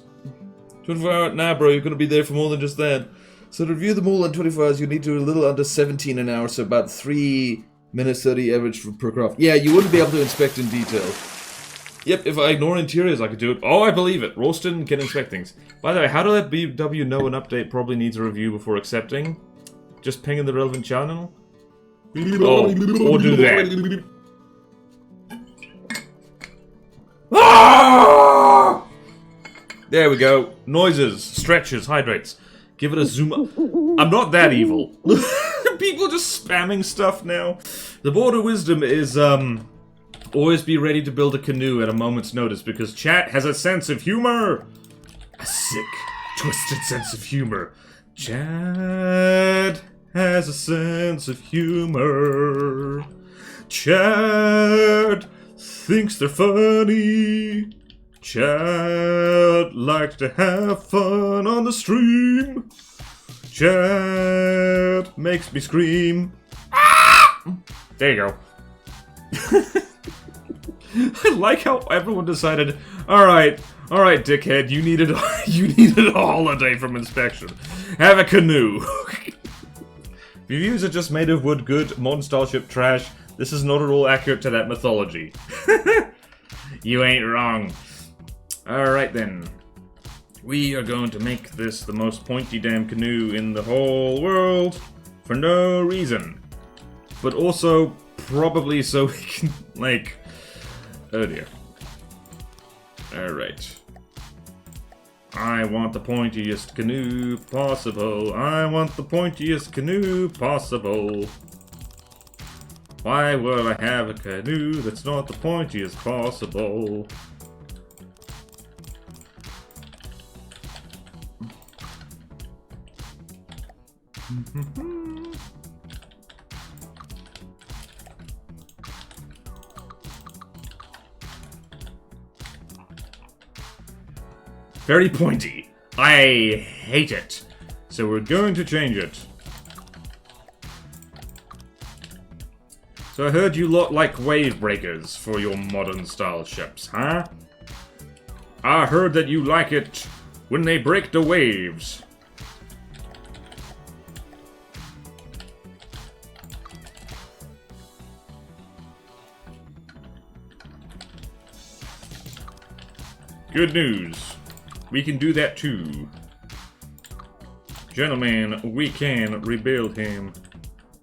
24 hours. Nah, bro, you're gonna be there for more than just that. So to review them all in 24 hours, you need to do a little under 17 an hour, so about 3 minutes 30 average per craft. Yeah, you wouldn't be able to inspect in detail. Yep, if I ignore interiors, I could do it. Oh, I believe it. Ralston can inspect things. By the way, how to let BW know an update probably needs a review before accepting? Just ping in the relevant channel? Oh, or do that. Ah! There we go. Noises, stretches, hydrates. Give it a zoom up. I'm not that evil. People just spamming stuff now. The border wisdom is, always be ready to build a canoe at a moment's notice, because chat has a sense of humor. A sick, twisted sense of humor. Chat has a sense of humor. Chat thinks they're funny. Chat likes to have fun on the stream. Chat makes me scream. Ah! There you go. I like how everyone decided, alright, dickhead, you needed a holiday from inspection. Have a canoe. Reviews are just made of wood good, modern style ship trash. This is not at all accurate to that mythology. You ain't wrong. Alright then. We are going to make this the most pointy damn canoe in the whole world. For no reason. But also, probably so we can, like... Oh dear. Alright. I want the pointiest canoe possible. I want the pointiest canoe possible. Why would I have a canoe that's not the pointiest possible? Very pointy. I hate it. So we're going to change it. So I heard you lot like wave breakers for your modern style ships, huh? I heard that you like it when they break the waves. Good news. We can do that too. Gentlemen, we can rebuild him.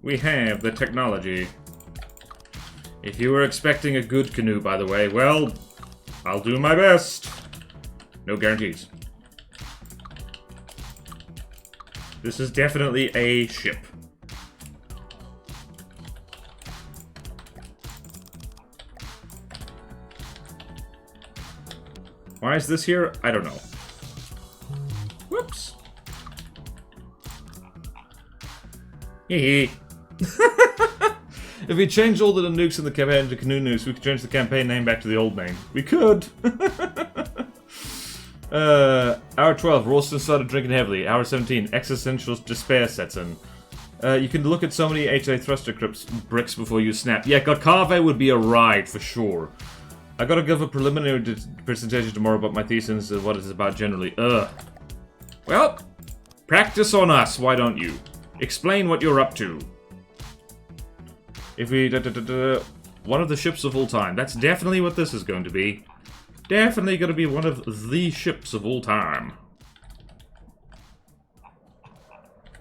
We have the technology. If you were expecting a good canoe, by the way, well, I'll do my best. No guarantees. This is definitely a ship. Why is this here? I don't know. Whoops. Hee. If we change all the nukes in the campaign to Canoe nukes, we could change the campaign name back to the old name. We could! Hour 12, Ralston started drinking heavily. Hour 17, existential despair sets in. You can look at so many HA thruster bricks before you snap. Yeah, Cave would be a ride for sure. I gotta give a preliminary presentation tomorrow about my thesis and what it's about generally. Well, practice on us, why don't you? Explain what you're up to. If we... one of the ships of all time. That's definitely what this is going to be. Definitely going to be one of the ships of all time.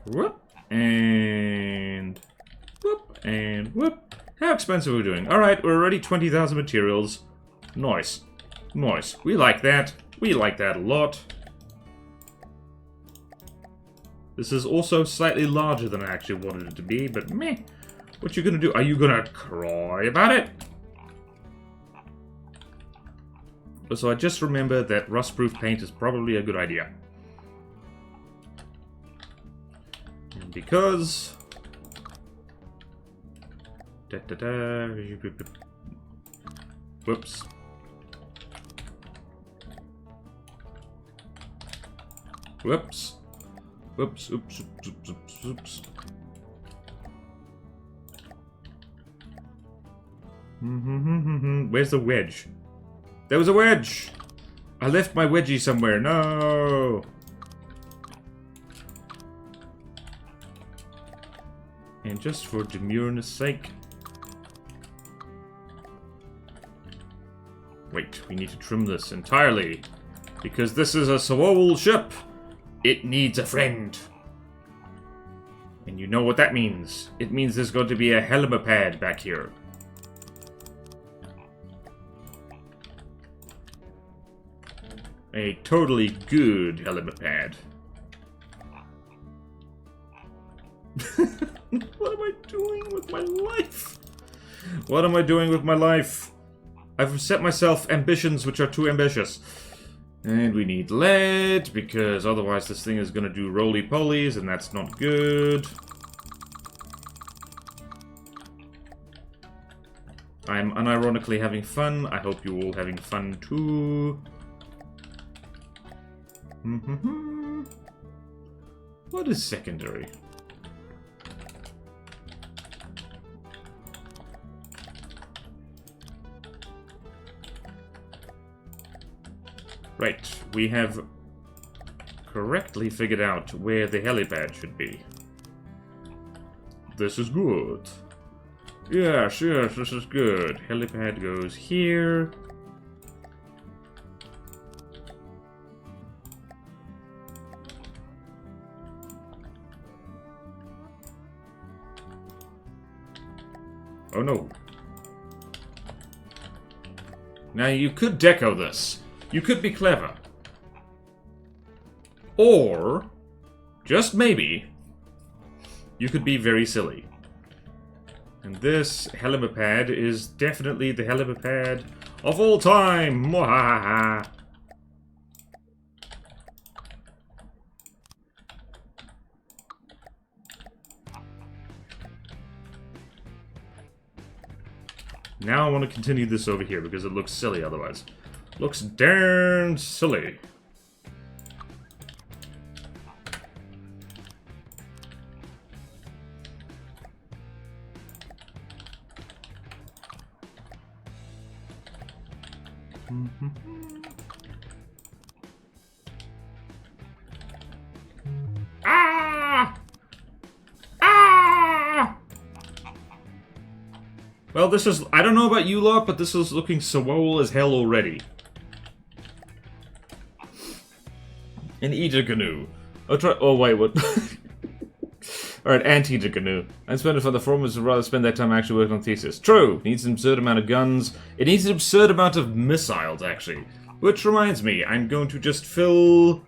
Whoop. And... whoop. And whoop. How expensive are we doing? Alright, we're already 20,000 materials. Nice. Nice. We like that. We like that a lot. This is also slightly larger than I actually wanted it to be, but meh. What you gonna do? Are you gonna cry about it? So I just remembered that rust-proof paint is probably a good idea. And because... Whoops. Whoops. Whoops, oops, oops, oops, oops. Where's the wedge? There was a wedge! I left my wedgie somewhere. No! And just for demureness sake... wait, we need to trim this entirely. Because this is a Sewol ship. It needs a friend. And you know what that means. It means there's going to be a helipad back here. A totally good helipad. What am I doing with my life? What am I doing with my life? I've set myself ambitions which are too ambitious. And we need lead, because otherwise this thing is going to do roly-polies, and that's not good. I'm unironically having fun. I hope you're all having fun too. What is secondary? Right, we have correctly figured out where the helipad should be. This is good. Yes, yes, this is good. Helipad goes here. Oh no. Now you could deco this. You could be clever. Or, just maybe, you could be very silly. And this helipad is definitely the helipad of all time. Mwahaha. Now I want to continue this over here because it looks silly otherwise. Looks darn silly. Ah! Ah! Well, this is... I don't know about you lot, but this is looking swole as hell already. An eater canoe. Oh, try. Oh, wait, what? Alright, anti-eater canoe. I spend it for the performance, would rather spend that time actually working on thesis. True. Needs an absurd amount of guns. It needs an absurd amount of missiles, actually. Which reminds me, I'm going to just fill...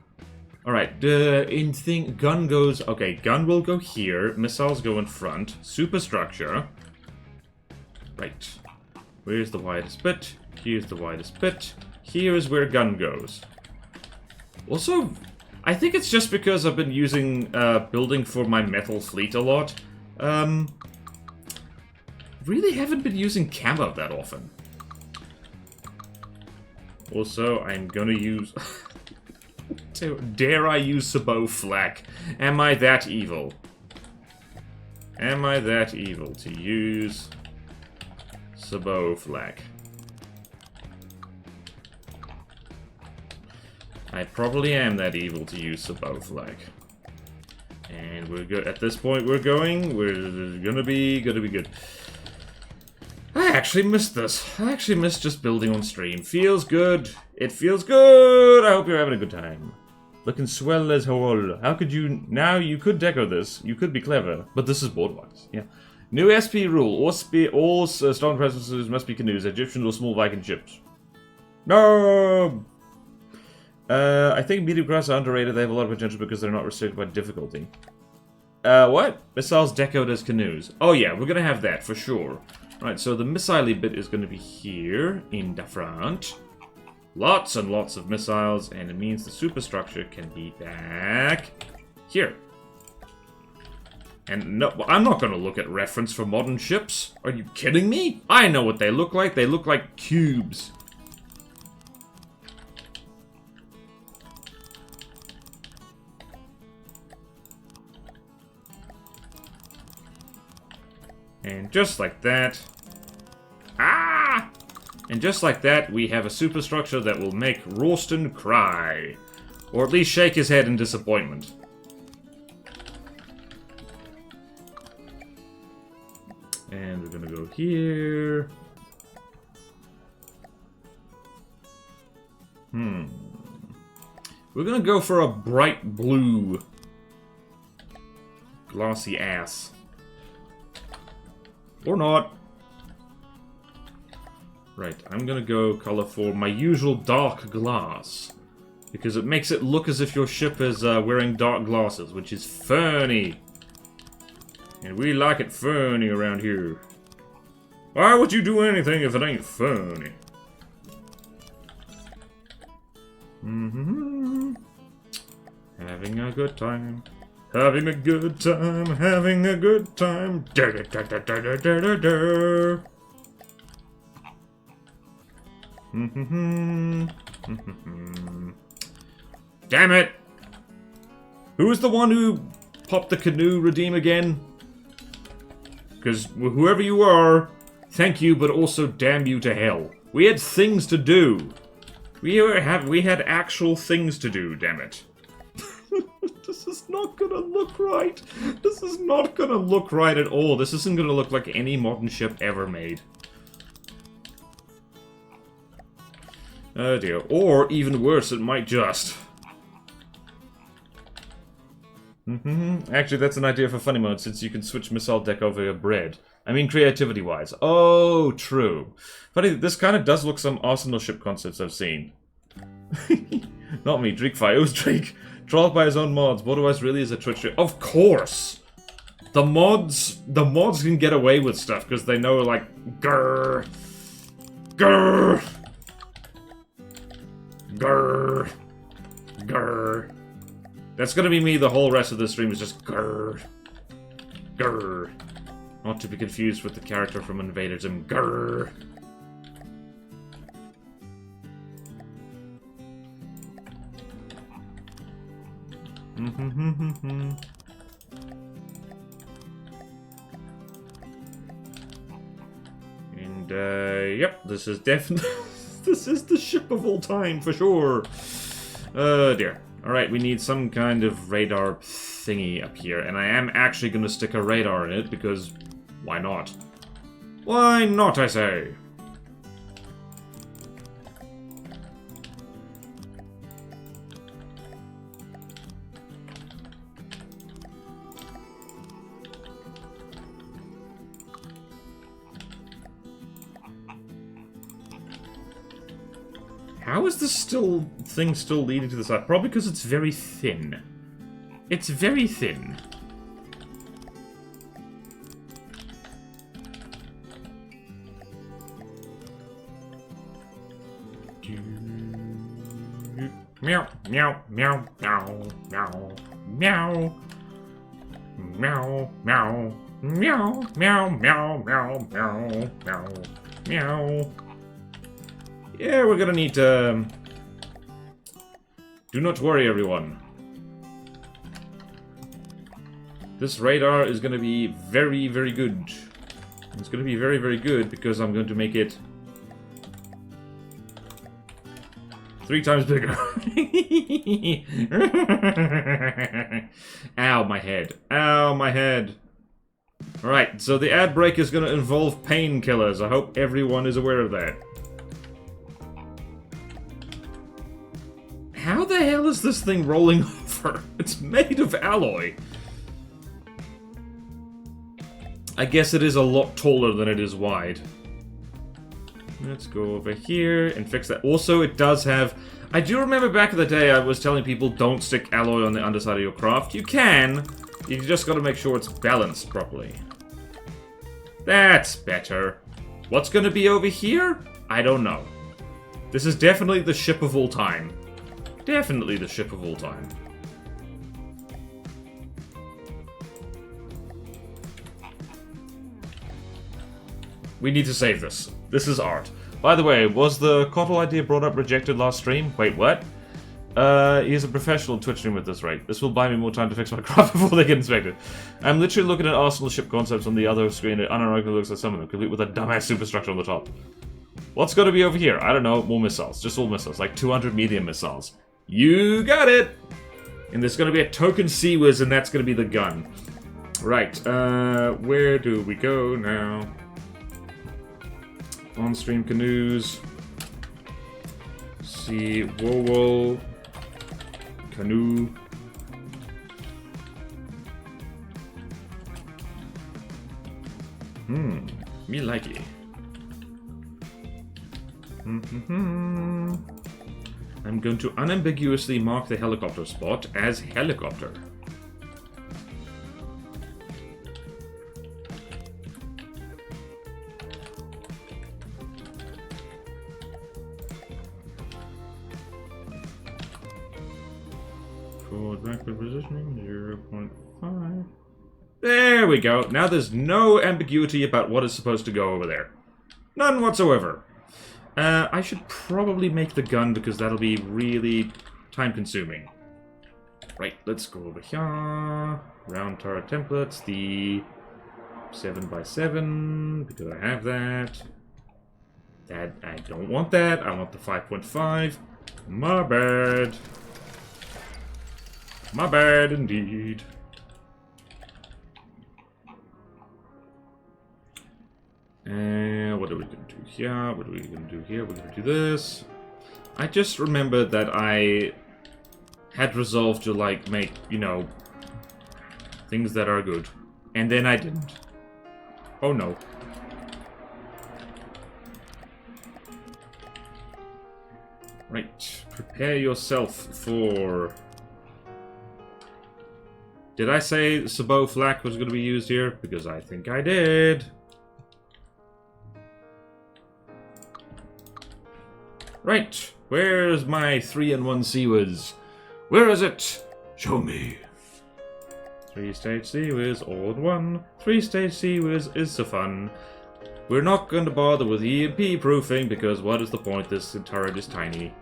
Alright, gun goes... Okay, gun will go here. Missiles go in front. Superstructure. Right. Where's the widest bit? Here's the widest bit. here is where gun goes. Also, I think it's just because I've been using building for my metal fleet a lot. Really haven't been using camo that often. Also, I'm gonna use... Dare I use sabot flak? Am I that evil? Am I that evil to use sabot flak? I probably am that evil to use sabot flak. And we're good. At this point, we're gonna be good. I actually missed this. I actually missed just building on stream. Feels good. It feels good. I hope you're having a good time. Looking swell as whole. How could you... Now you could deco this. You could be clever. But this is board-wise. Yeah. New SP rule. All strong presences must be canoes. Egyptian or small Viking ships. No! I think medium crafts are underrated. They have a lot of potential because they're not restricted by difficulty. What? Missiles decoed as canoes. Oh yeah, we're gonna have that for sure. Right, so the missile bit is gonna be here in the front. Lots and lots of missiles, and it means the superstructure can be back here. And no, I'm not gonna look at reference for modern ships. Are you kidding me? I know what they look like. They look like cubes. And just like that... Ah! And just like that, we have a superstructure that will make Ralston cry. Or at least shake his head in disappointment. And we're gonna go here. We're gonna go for a bright blue. Glossy ass. Or not. Right, I'm gonna go color for my usual dark glass. Because it makes it look as if your ship is wearing dark glasses, which is funny. And we like it funny around here. Why would you do anything if it ain't funny? Having a good time. Having a good time. Having a good time. Damn it! Who's the one who popped the canoe redeem again? Because whoever you are, thank you, but also damn you to hell. We had things to do. We had actual things to do, damn it. This is not gonna look right. This is not gonna look right at all. This isn't gonna look like any modern ship ever made. Oh dear. Or, even worse, it might just. Actually, that's an idea for funny mode, since you can switch missile deck over your bread. I mean, creativity-wise. Oh, true. Funny, this kind of does look some Arsenal ship concepts I've seen. Not me, Dreekfire. It was Drake. Trolled by his own mods. Borderwise really is a Twitch. Of course! The mods can get away with stuff, because they know, like, grrr. Grrr. Grrr. Grrr. That's gonna be me the whole rest of the stream is just grrr. Grrr. Not to be confused with the character from Invader Zim. Grrr. And, yep, this is definitely... This is the ship of all time, for sure. Oh, dear. Alright, we need some kind of radar thingy up here, and I am actually gonna stick a radar in it, because why not? Why not, I say? How is this thing still leading to the side? Probably because it's very thin. It's very thin. Meow, meow, meow, meow, meow, meow. Meow, meow, meow, meow, meow, meow, meow, meow, meow. Yeah, we're gonna need to... Do not worry, everyone. This radar is gonna be very, very good. It's gonna be very, very good because I'm going to make it 3 times bigger. Ow, my head. Ow, my head. Alright, so the ad break is going to involve painkillers. I hope everyone is aware of that. How the hell is this thing rolling over? It's made of alloy. I guess it is a lot taller than it is wide. Let's go over here and fix that. Also, it does have... I do remember back in the day I was telling people don't stick alloy on the underside of your craft. You can. You just gotta make sure it's balanced properly. That's better. What's gonna be over here? I don't know. This is definitely the ship of all time. Definitely the ship of all time. We need to save this. This is art. By the way, was the Cottle idea brought up rejected last stream? Wait, what? He's a professional Twitch streamer at this rate. This will buy me more time to fix my craft before they get inspected. I'm literally looking at Arsenal ship concepts on the other screen. It unironically looks like some of them, complete with a dumbass superstructure on the top. What's going to be over here? I don't know. More missiles. Just all missiles. Like 200 medium missiles. You got it! And there's going to be a token Sea Whiz, and that's going to be the gun. Right. Where do we go now? On-stream canoes. See, whoa, canoe. Me like it. I'm going to unambiguously mark the helicopter spot as helicopter. Backward positioning, 0.5. There we go. Now there's no ambiguity about what is supposed to go over there. None whatsoever. I should probably make the gun because that'll be really time-consuming. Right, let's go over here. Round turret templates, the 7x7, because I have that. That I don't want that. I want the 5.5. My bad. My bad, indeed. And what are we going to do here? What are we going to do here? We're going to do this. I just remembered that I had resolved to, like, make, you know, things that are good. And then I didn't. Oh, no. Right. Prepare yourself for... Did I say Sabot flak was going to be used here? Because I think I did. Right. Where's my 3-in-1 Sea Whiz? Where is it? Show me. 3-stage Sea Whiz, all in one. 3-stage Sea Whiz is so fun. We're not going to bother with EMP proofing because what is the point? This turret is tiny.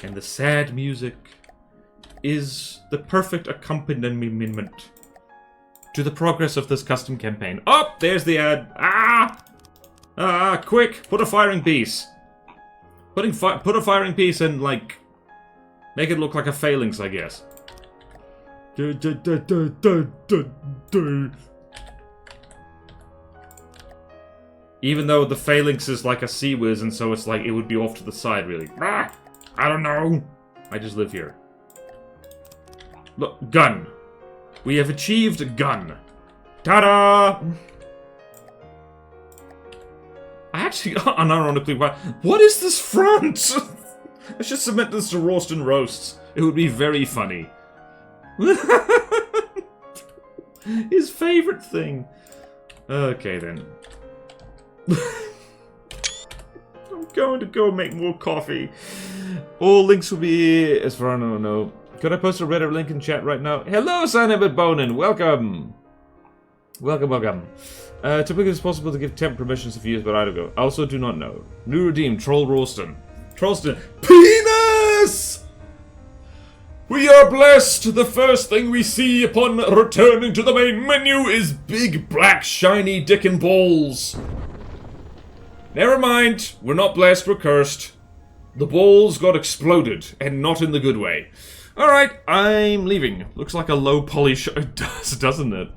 And the sad music is the perfect accompaniment to the progress of this custom campaign. Oh, there's the ad. Ah! Ah, quick, put a firing piece. Put a firing piece and, like, make it look like a phalanx, I guess. Even though the phalanx is like a Sea Whiz, and so it's like it would be off to the side, really. Ah! I don't know. I just live here. Look, gun. We have achieved a gun. Ta-da! I actually, unironically, what is this front? I should submit this to Roast and Roasts. It would be very funny. His favorite thing. Okay, then. going to go make more coffee. All links will be as far as I know. Could I post a Reddit link in chat right now? Hello, Sanibet Bonan. Welcome. Welcome. Typically it's possible to give temp permissions if used, but I don't go. I also do not know. New redeem, Troll Ralston. Trollston. Penis! We are blessed! The first thing we see upon returning to the main menu is big, black, shiny dick and balls. Never mind. We're not blessed, we're cursed. The balls got exploded, and not in the good way. Alright, I'm leaving. Looks like a low poly show. It does, doesn't it?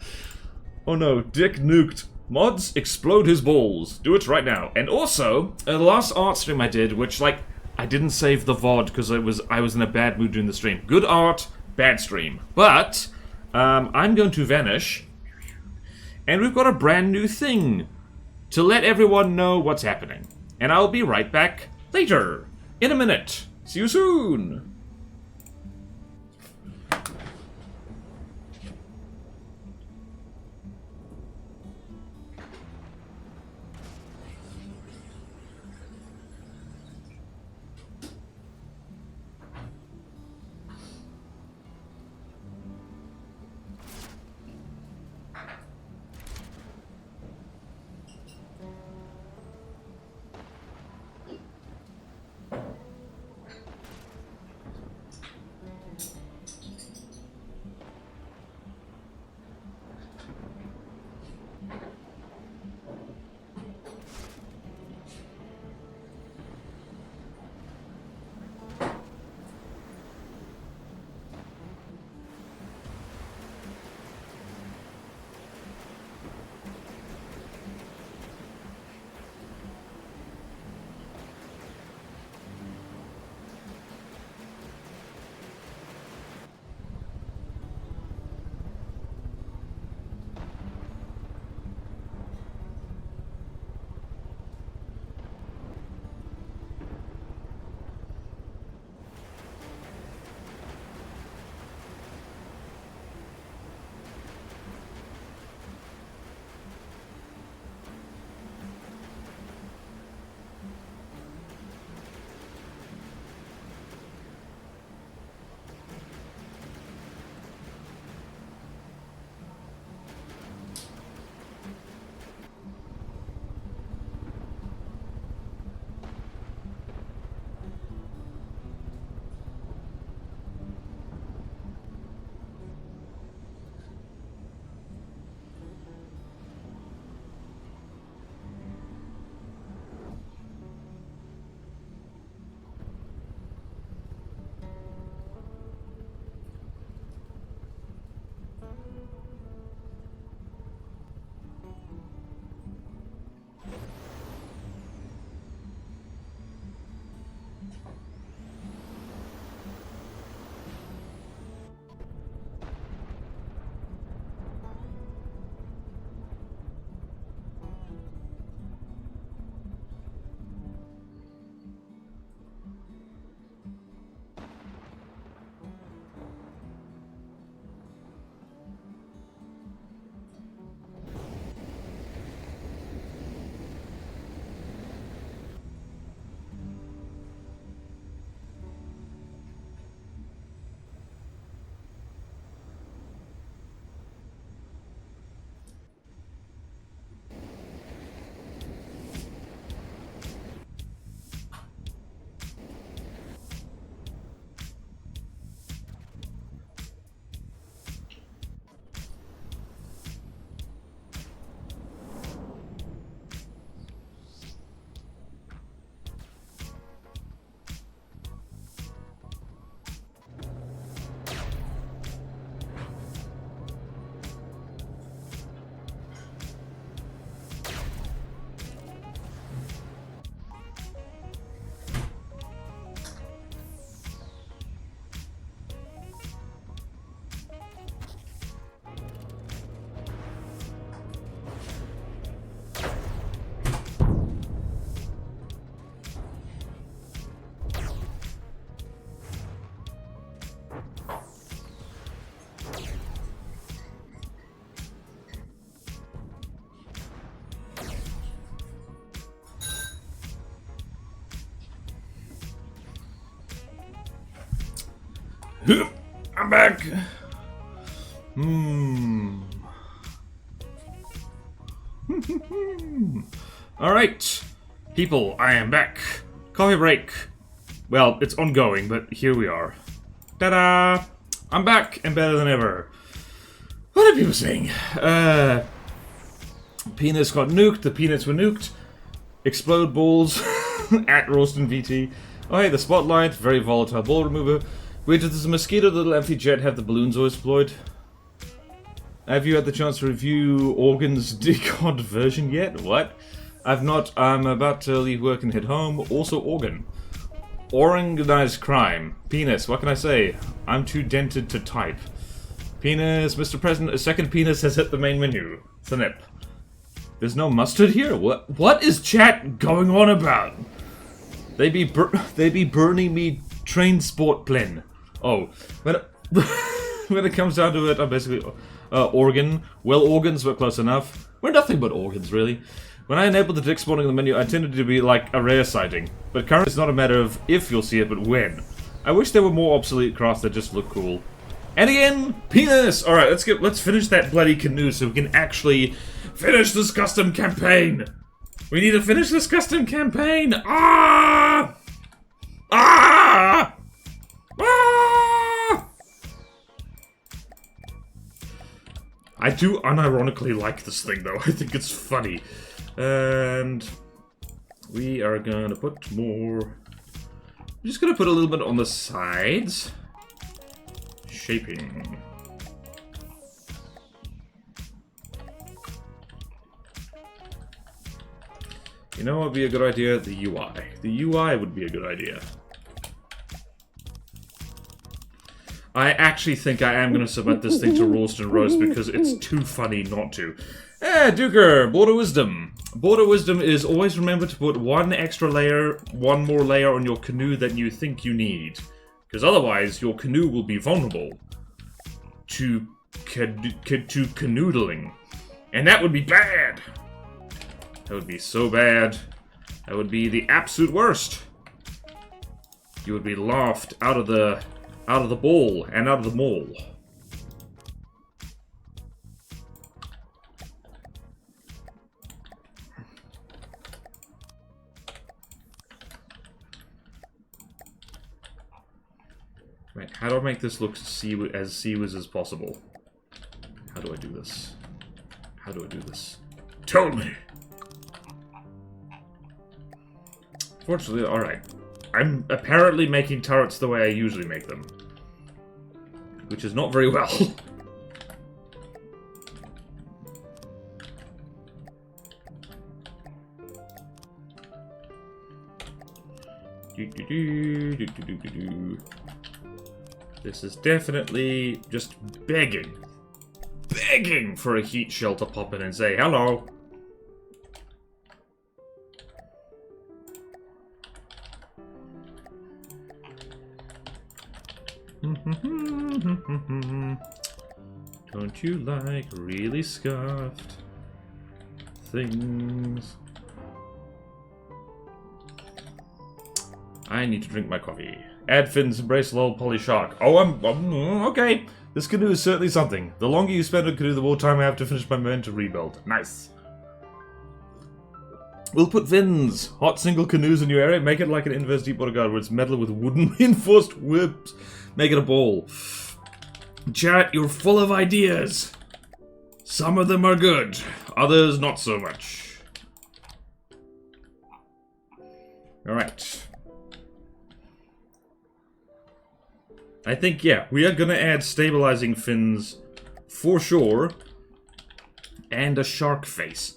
Oh no, Dick nuked. Mods, explode his balls. Do it right now. And also, the last art stream I did, which, like, I didn't save the VOD because I was in a bad mood during the stream. Good art, bad stream. But, I'm going to vanish. And we've got a brand new thing to let everyone know what's happening. And I'll be right back later. In a minute. See you soon. I'm back. Alright, people, I am back. Coffee break. Well, it's ongoing, but here we are. Ta-da! I'm back and better than ever. What are people saying? Penis got nuked, the peanuts were nuked. Explode balls at Ralston VT. Oh hey, the spotlight, very volatile ball remover. Wait, does the mosquito little empty jet have the balloons always deployed? Have you had the chance to review Haugen's decod version yet? What? I've not. I'm about to leave work and head home. Also Haugen. Organized crime. Penis, what can I say? I'm too dented to type. Penis, Mr. President, a second penis has hit the main menu. Snip. There's no mustard here? What is chat going on about? They be burning me train sport plane. Oh, when when it comes down to it, I'm basically organ. Well, organs were close enough. We're nothing but organs, really. When I enabled the dick spawning on the menu, I tended to be like a rare sighting. But currently it's not a matter of if you'll see it, but when. I wish there were more obsolete crafts that just look cool. And again, penis! Alright, let's finish that bloody canoe so we can actually finish this custom campaign! We need to finish this custom campaign! Ah! Ah! Ah! I do unironically like this thing though, I think it's funny. And we are gonna put more. I'm just gonna put a little bit on the sides. Shaping. You know what would be a good idea? The UI. The UI would be a good idea. I actually think I am going to submit this thing to Ralston Roast because it's too funny not to. Duker! Border Wisdom. Border Wisdom is always remember to put one more layer on your canoe than you think you need. Because otherwise, your canoe will be vulnerable to canoodling. And that would be bad! That would be so bad. That would be the absolute worst. You would be laughed out of the ball and out of the mall. Right, how do I make this look as seawiz as possible? How do I do this? How do I do this? Tell me! Fortunately, alright. I'm apparently making turrets the way I usually make them. Which is not very well. This is definitely just begging for a heat shell to pop in and say hello. Don't you like really scuffed things? I need to drink my coffee. Add fins, embrace lol, poly shark. Oh, I'm okay. This canoe is certainly something. The longer you spend on canoe, the more time I have to finish my momentum to rebuild. Nice. We'll put fins. Hot single canoes in your area. Make it like an inverse deep water guard where it's metal with wooden reinforced whips. Make it a ball. Chat, you're full of ideas. Some of them are good. Others not so much. Alright. I think, yeah, we are gonna add stabilizing fins for sure. And a shark face.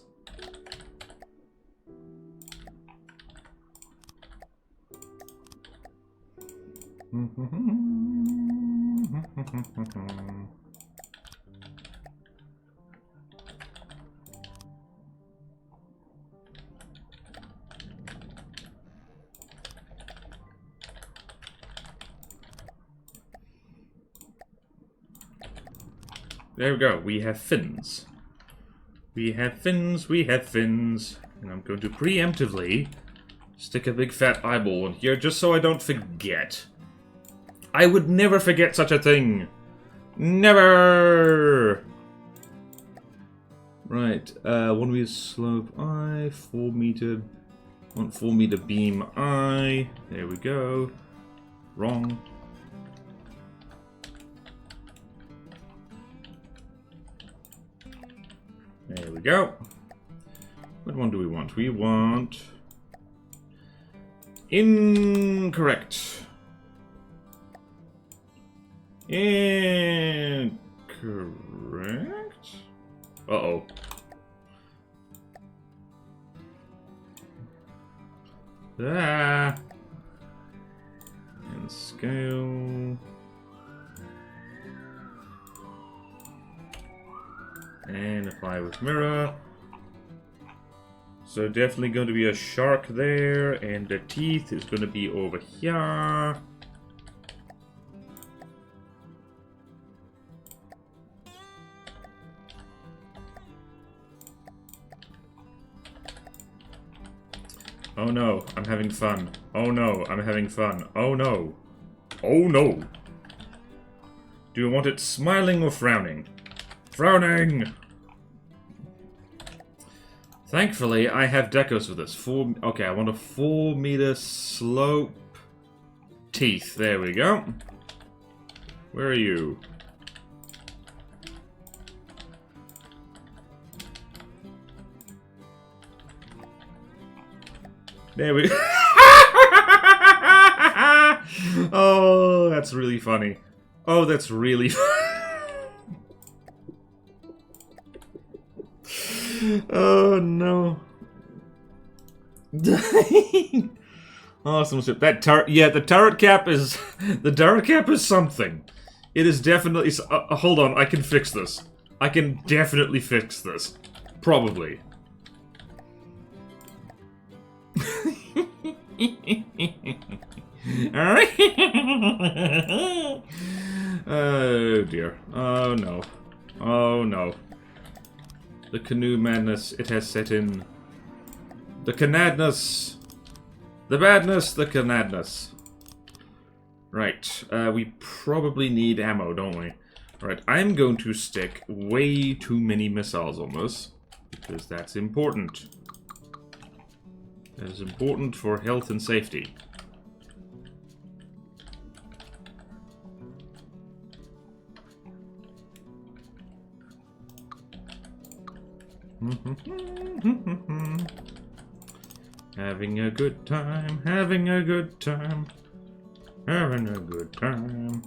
There we go, we have fins. We have fins, we have fins. And I'm going to preemptively stick a big fat eyeball in here just so I don't forget. I would never forget such a thing. Never! Right, 1 meter slope I, 4 meter... Want 4 meter beam I. There we go. Wrong. There we go. What one do we want? We want... Incorrect. Incorrect? Uh-oh. Ah. And scale. And apply with mirror. So definitely going to be a shark there, and the teeth is going to be over here. Oh no, I'm having fun. Oh no, I'm having fun. Oh no. Oh no. Do you want it smiling or frowning? Frowning! Thankfully, I have decos for this. Okay, I want a 4 meter slope teeth. There we go. Where are you? There we go. Oh, that's really funny. Oh, that's really Oh no. Awesome ship. That turret, yeah, the turret cap is something. It is definitely hold on, I can fix this. I can definitely fix this. Probably. Oh dear. Oh no. Oh no. The canoe madness, it has set in. The canadness. The badness, the canadness. Right. We probably need ammo, don't we? Alright, I'm going to stick way too many missiles on this. Because that's important. That is important for health and safety. Having a good time, having a good time, having a good time.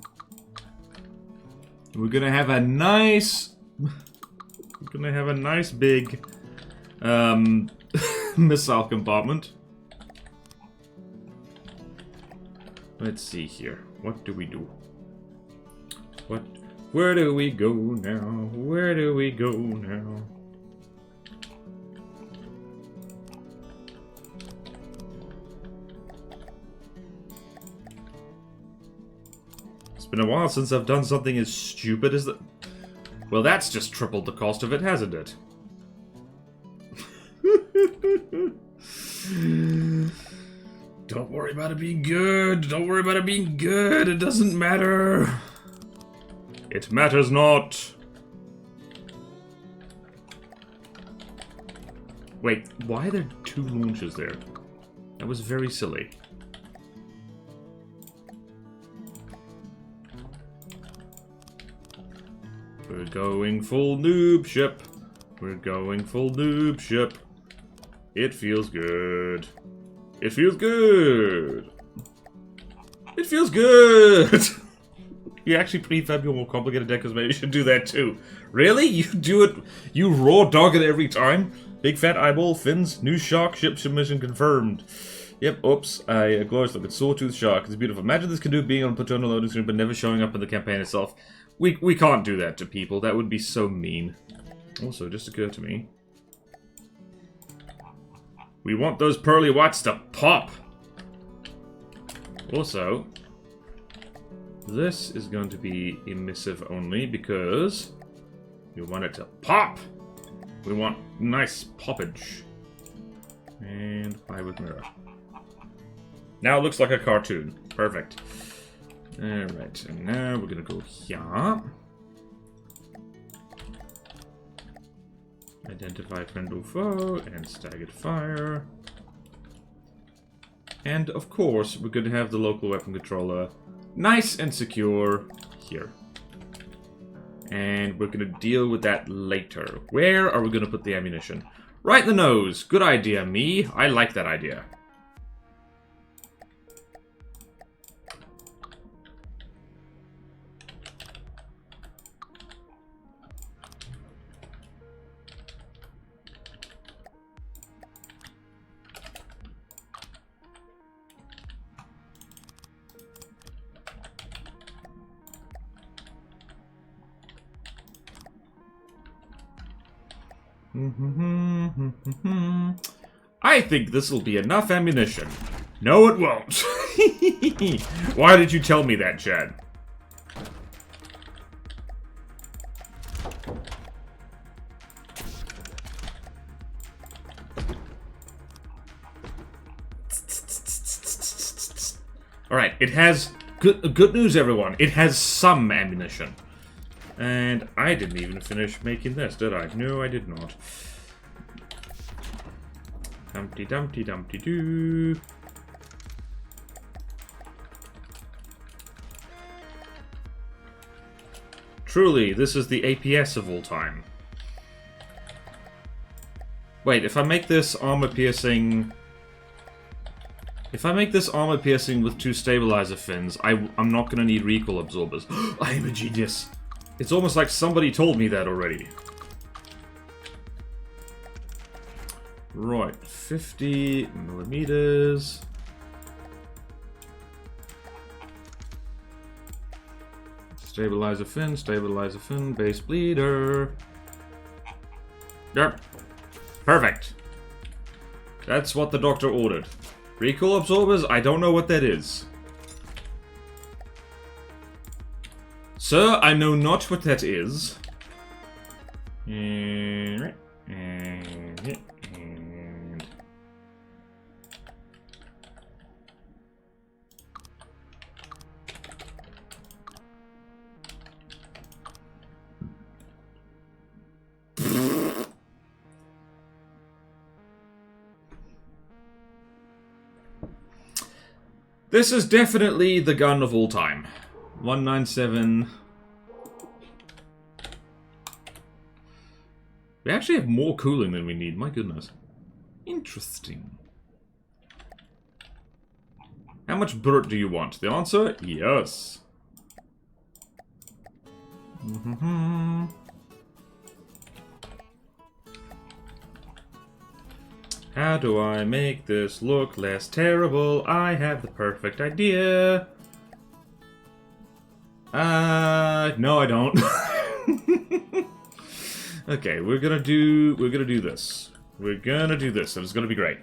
We're gonna have a nice... We're gonna have a nice big... missile compartment. Let's see here. What do we do? Where do we go now? Where do we go now? It's been a while since I've done something as stupid as that. Well, that's just tripled the cost of it, hasn't it? Don't worry about it being good. Don't worry about it being good. It doesn't matter. It matters not. Wait, why are there 2 launches there? That was very silly. We're going full noob ship. We're going full noob ship. It feels good. It feels good. It feels good. You actually prefab your more complicated deck, because maybe you should do that too. Really? You do it? You raw dog it every time? Big fat eyeball, fins, new shark, ship submission confirmed. Yep, oops. A glorious look at Sawtooth Shark. It's beautiful. Imagine this canoe being on paternal loading screen but never showing up in the campaign itself. We can't do that to people. That would be so mean. Also, just occurred to me. We want those pearly whites to pop. Also, this is going to be emissive only because we want it to pop. We want nice poppage. And apply with mirror. Now it looks like a cartoon. Perfect. Alright, and now we're gonna go here. Identify friend or foe, and staggered fire. And of course, we're gonna have the local weapon controller nice and secure here. And we're gonna deal with that later. Where are we gonna put the ammunition? Right in the nose. Good idea, me. I like that idea. I think this will be enough ammunition. No, it won't. Why did you tell me that, Chad? Alright, it has... Good news, everyone. It has some ammunition. And I didn't even finish making this, did I? No, I did not. Humpty Dumpty Dumpty Doo. Truly, this is the APS of all time. Wait, if I make this armor piercing... If I make this armor piercing with 2 stabilizer fins, I'm not gonna need recoil absorbers. I am a genius. It's almost like somebody told me that already. Right, 50 millimeters. Stabilizer fin, base bleeder. Yep. Perfect. That's what the doctor ordered. Recoil absorbers? I don't know what that is. Sir, I know not what that is. And... This is definitely the gun of all time. 197. We actually have more cooling than we need, my goodness. Interesting. How much bullet do you want? The answer? Yes. How do I make this look less terrible? I have the perfect idea. No, I don't. Okay, we're gonna do this. We're gonna do this, and it's gonna be great.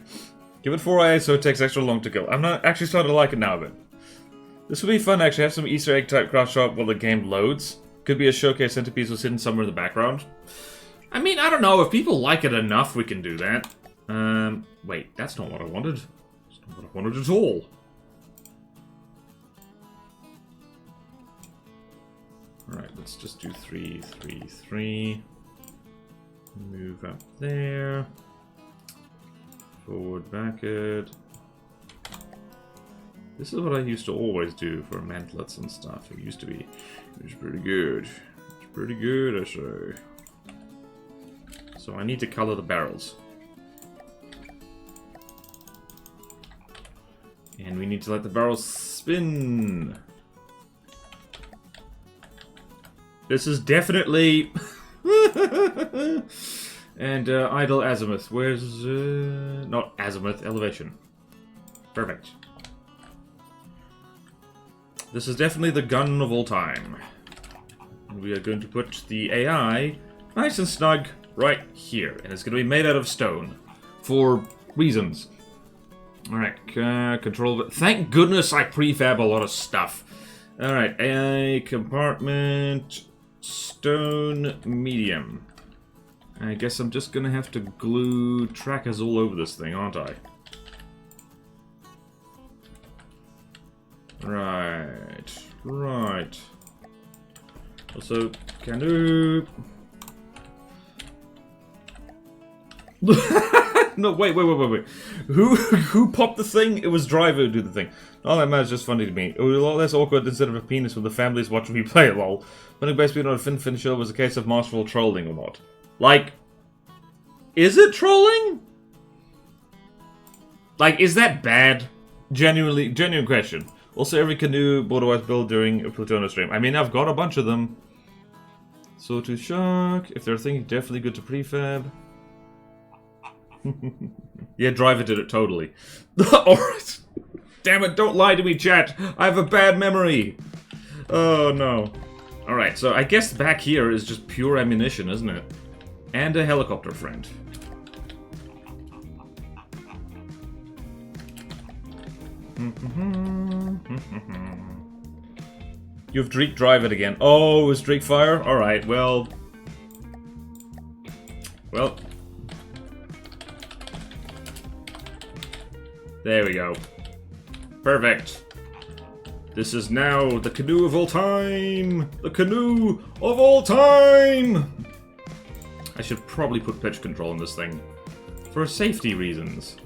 Give it 4 eyes so it takes extra long to kill. I'm not actually starting to like it now a bit. This would be fun, actually. Have some Easter egg type craft shop while the game loads. Could be a showcase centerpiece was hidden somewhere in the background. I mean, I don't know. If people like it enough, we can do that. Wait, that's not what I wanted. That's not what I wanted at all. Alright, let's just do 3, 3, 3. Move up there. Forward, backward. This is what I used to always do for mantlets and stuff. It used to be... It was pretty good. It's pretty good, I say. So I need to color the barrels. And we need to let the barrels spin. This is definitely... And idle azimuth. Where's... not azimuth, elevation. Perfect. This is definitely the gun of all time. And we are going to put the AI nice and snug right here. And it's going to be made out of stone. For reasons. Alright, control... Thank goodness I prefab a lot of stuff. Alright, AI compartment... Stone medium. I guess I'm just gonna have to glue trackers all over this thing, aren't I? Right. Right. Also, canoe. No, wait. Who popped the thing? It was Driver who did the thing. All that matters, just funny to me. It was a lot less awkward instead of a penis when the families watching me play it, lol. When it basically not a fin finisher was a case of masterful trolling or not. Like, is it trolling? Like, is that bad? Genuine question. Also, every canoe border was built during a Plutona stream. I mean, I've got a bunch of them. So to Shark, if they're thinking, definitely good to prefab. Yeah, Driver did it totally. Alright. Damn it, don't lie to me, chat. I have a bad memory. Oh, no. Alright, so I guess back here is just pure ammunition, isn't it? And a helicopter friend. You've Dreek Drive it again. Oh, it was Dreek Fire? Alright, well... Well... There we go. Perfect. This is now the canoe of all time! The canoe of all time! I should probably put pitch control in this thing. For safety reasons.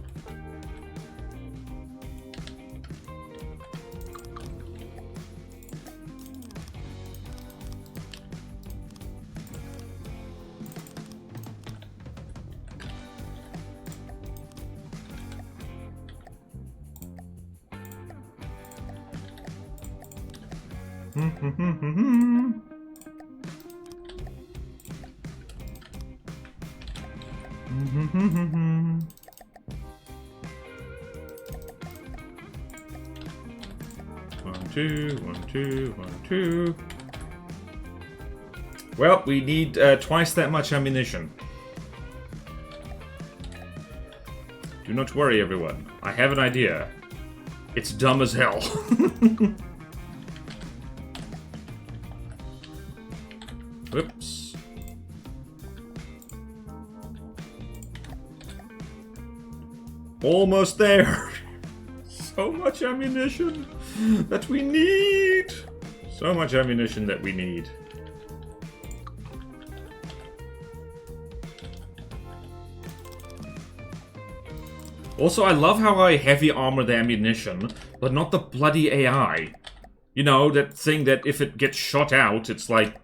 One, two. Well, we need twice that much ammunition. Do not worry, everyone. I have an idea. It's dumb as hell. Whoops. Almost there. So much ammunition that we need. So much ammunition that we need. Also, I love how I heavy armor the ammunition, but not the bloody AI. You know, that thing that if it gets shot out, it's like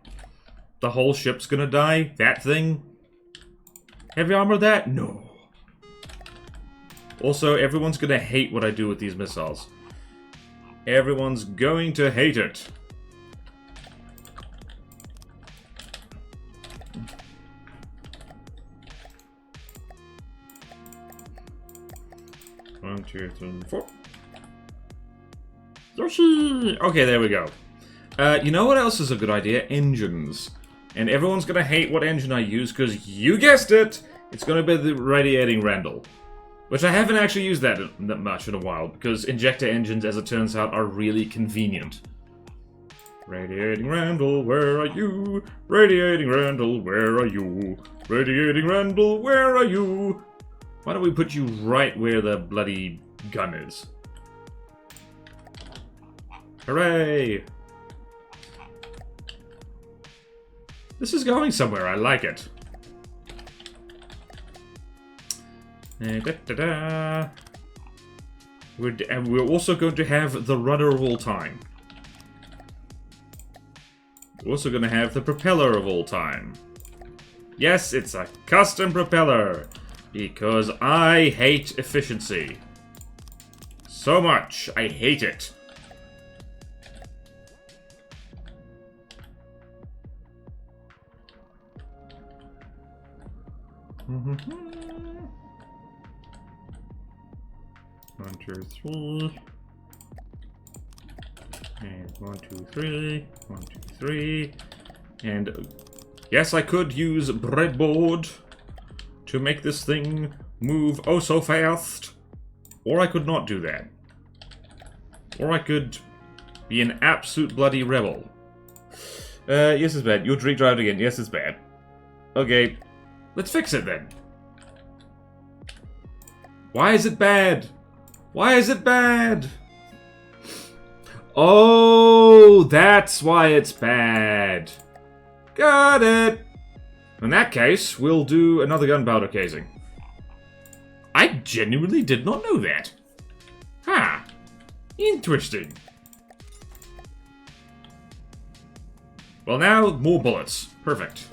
the whole ship's gonna die? That thing? Heavy armor that? No. Also, everyone's gonna hate what I do with these missiles. Everyone's going to hate it. One, two, three, four. Yoshi! Okay, there we go. You know what else is a good idea? Engines. And everyone's gonna hate what engine I use, because you guessed it! It's gonna be the Radiating Randall. Which I haven't actually used that much in a while, because injector engines, as it turns out, are really convenient. Radiating Randall, where are you? Radiating Randall, where are you? Radiating Randall, where are you? Why don't we put you right where the bloody gun is? Hooray! This is going somewhere, I like it. We're also going to have the rudder of all time. We're also going to have the propeller of all time. Yes, it's a custom propeller. Because I hate efficiency. So much. I hate it. One, two, three. And 1, 2, 3. 1, 2, 3. And yes, I could use breadboard to make this thing move oh so fast. Or I could not do that. Or I could be an absolute bloody rebel. Yes, it's bad. You're drink driving again. Yes, it's bad. Okay. Let's fix it then. Why is it bad? Why is it bad? Oh, that's why it's bad. Got it. In that case, we'll do another gunpowder casing. I genuinely did not know that. Huh. Interesting. Well, now, more bullets. Perfect.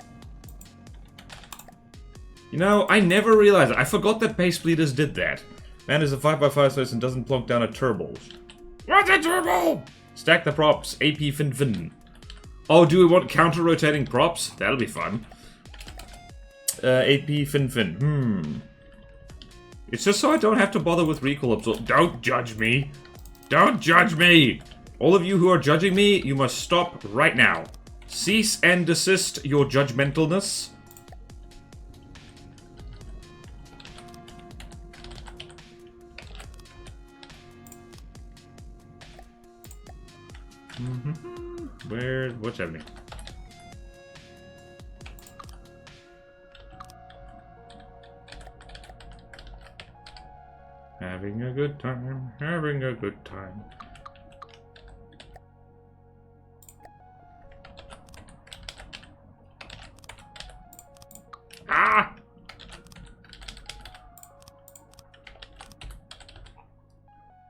You know, I never realized it. I forgot that base bleeders did that. Man is a 5x5 space and doesn't plonk down a turbo. What's a turbo? Stack the props. AP fin fin. Oh, do we want counter-rotating props? That'll be fun. AP fin fin. It's just so I don't have to bother with recoil absorb. Don't judge me. Don't judge me. All of you who are judging me, you must stop right now. Cease and desist your judgmentalness. What's happening? Having a good time, having a good time. Ah!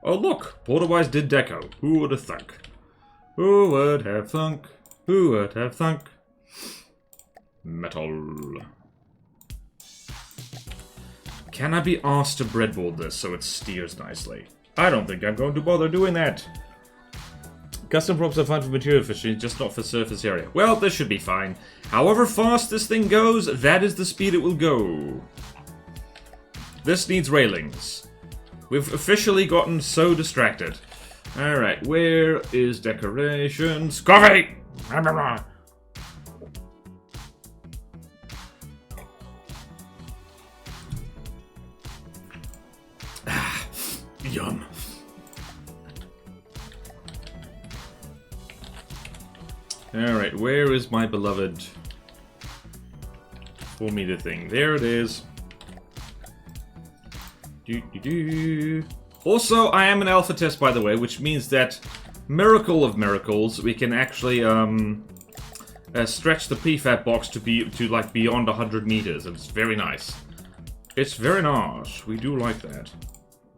Oh look, Porterwise did deco. Who would have thunk? Who would have thunk? Who would have thunk? Metal. Can I be asked to breadboard this so it steers nicely? I don't think I'm going to bother doing that. Custom props are fine for material efficiency, just not for surface area. Well, this should be fine. However fast this thing goes, that is the speed it will go. This needs railings. We've officially gotten so distracted. Alright, where is decorations? Coffee! Yum. Alright, where is my beloved 4-meter thing? There it is. Also, I am an alpha test, by the way, which means that, miracle of miracles, we can actually stretch the prefab box to like beyond 100 meters. It's very nice. It's very nice. We do like that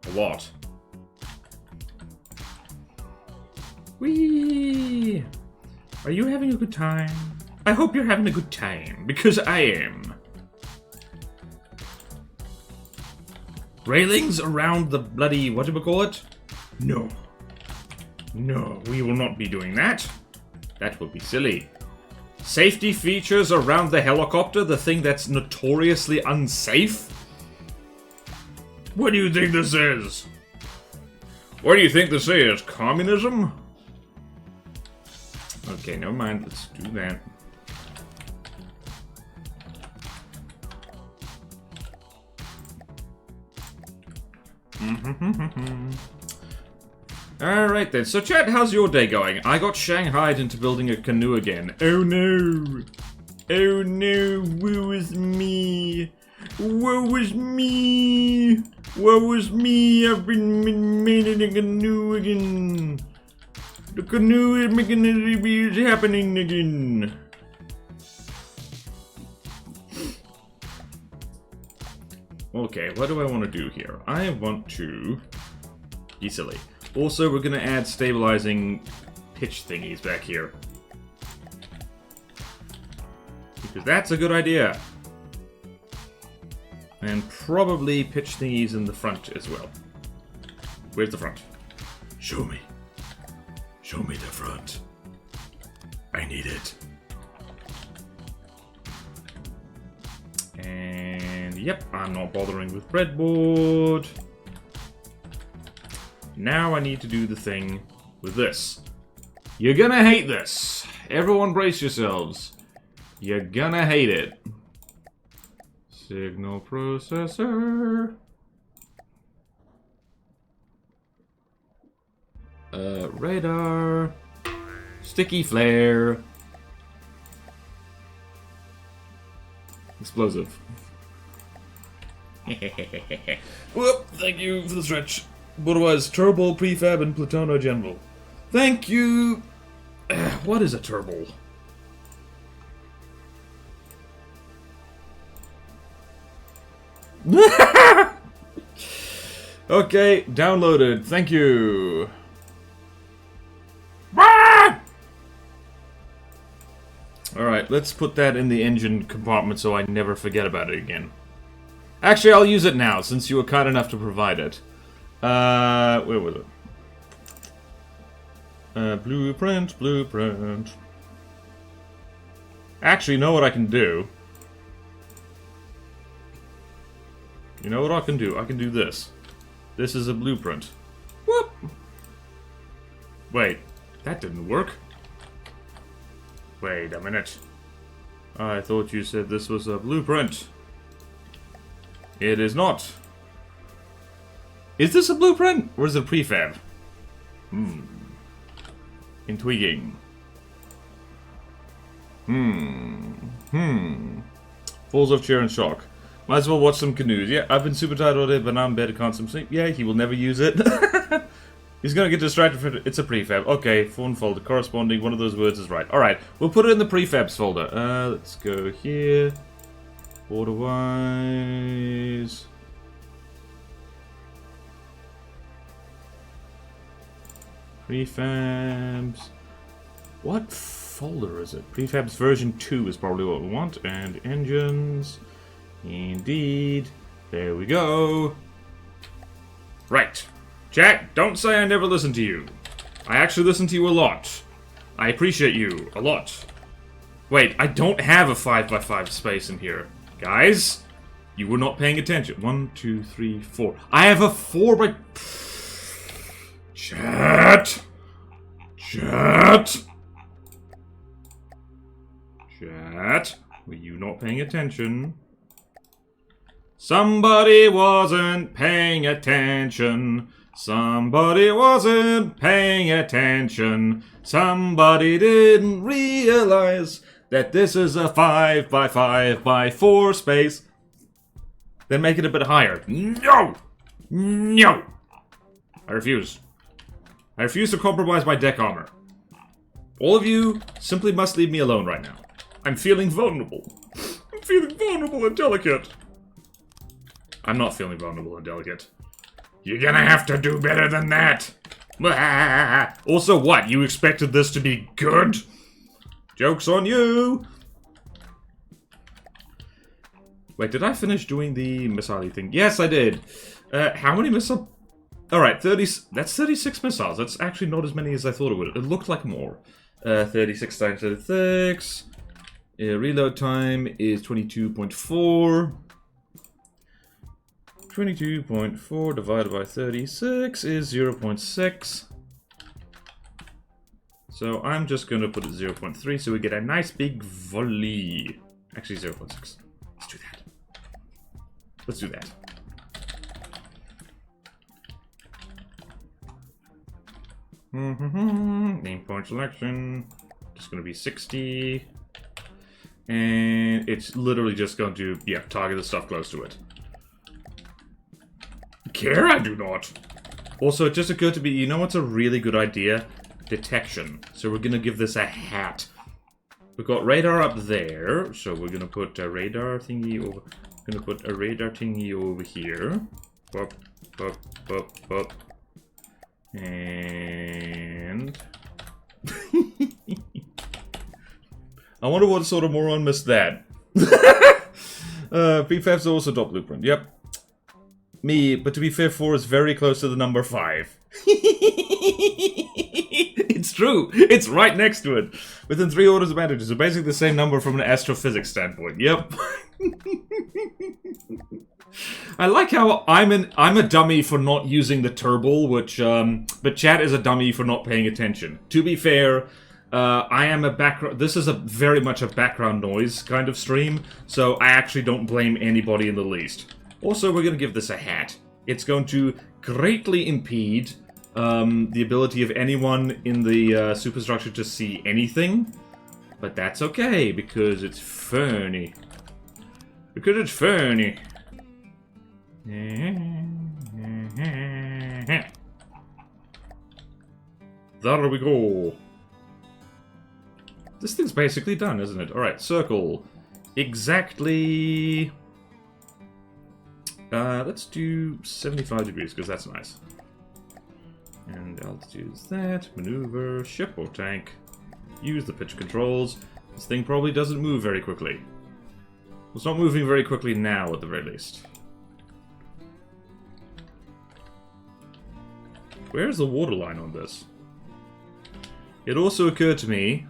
a lot. Whee! Are you having a good time? I hope you're having a good time, because I am. Railings around the bloody, whatchamacallit? No. No, we will not be doing that. That would be silly. Safety features around the helicopter, the thing that's notoriously unsafe? What do you think this is? What do you think this is? Communism? Okay, never mind. Let's do that. Alright then. So chat, how's your day going? I got shanghaied into building a canoe again. Oh no. Oh no. Woe is me. Woe is me. Woe is me. I've been made in a canoe again. The canoe is happening again. Okay, what do I want to do here? I want to be silly. Also, we're going to add stabilizing pitch thingies back here. Because that's a good idea. And probably pitch thingies in the front as well. Where's the front? Show me. Show me the front. I need it. And yep, I'm not bothering with breadboard. Now I need to do the thing with this. You're gonna hate this. Everyone brace yourselves. You're gonna hate it. Signal processor. Radar. Sticky flare. Explosive. Whoop, thank you for the stretch. But it was turbo, prefab, and Plutona general. Thank you! What is a turbo? Okay, downloaded. Thank you. Alright, let's put that in the engine compartment so I never forget about it again. Actually, I'll use it now, since you were kind enough to provide it. Where was it? Blueprint. Actually, you know what I can do? You know what I can do? I can do this. This is a blueprint. Whoop! Wait, that didn't work. Wait a minute. I thought you said this was a blueprint. It is not. Is this a blueprint? Or is it a prefab? Intriguing. Falls off chair in shock. Might as well watch some canoes. Yeah, I've been super tired all day, but now I'm in bed, I can't sleep. Yeah, he will never use it. He's gonna get distracted from it. It's a prefab. Okay, phone folder corresponding. One of those words is right. Alright, we'll put it in the prefabs folder. Let's go here. Order-wise. Prefabs. What folder is it? Prefabs version 2 is probably what we want. And engines. Indeed. There we go. Right. Chat, don't say I never listen to you. I actually listen to you a lot. I appreciate you a lot. Wait, I don't have a 5x5 space in here. Guys, you were not paying attention. 1, 2, 3, 4. I have a 4x... Chat! Were you not paying attention? Somebody wasn't paying attention. Somebody wasn't paying attention. Somebody didn't realize that this is a 5x5x4 space. Then make it a bit higher. No! No! I refuse. I refuse to compromise my deck armor. All of you simply must leave me alone right now. I'm feeling vulnerable. I'm feeling vulnerable and delicate. I'm not feeling vulnerable and delicate. You're gonna have to do better than that. Also, what? You expected this to be good? Joke's on you! Wait, did I finish doing the missile thing? Yes, I did. How many missiles? Alright, 30. That's 36 missiles. That's actually not as many as I thought it would. It looked like more. 36 times 36. Reload time is 22.4. 22.4 divided by 36 is 0.6. So I'm just going to put it 0.3 so we get a nice big volley. Actually 0.6. Let's do that. Let's do that. Name point selection. Just going to be 60. And it's literally just going to, yeah, target the stuff close to it. Care? I do not. Also, it just occurred to me, you know what's a really good idea? Detection. So we're going to give this a hat. We've got radar up there, so we're going to put a radar thingy over... We're going to put a radar thingy over here. Bop, bop, bop, bop. And... I wonder what sort of moron missed that. Prefabs are also dot blueprint. Yep. Me, but to be fair, 4 is very close to the number 5. It's true. It's right next to it. Within 3 orders of magnitude. So basically the same number from an astrophysics standpoint. Yep. I like how I'm a dummy for not using the turbo, which but chat is a dummy for not paying attention. To be fair, I am a background. This is a very much a background noise kind of stream, so I actually don't blame anybody in the least. Also, we're going to give this a hat. It's going to greatly impede the ability of anyone in the superstructure to see anything. But that's okay, because it's funny. Because it's funny. There we go. This thing's basically done, isn't it? Alright, circle. Exactly... let's do 75 degrees, because that's nice. And altitude is that. Maneuver, ship or tank. Use the pitch controls. This thing probably doesn't move very quickly. It's not moving very quickly now, at the very least. Where's the waterline on this? It also occurred to me...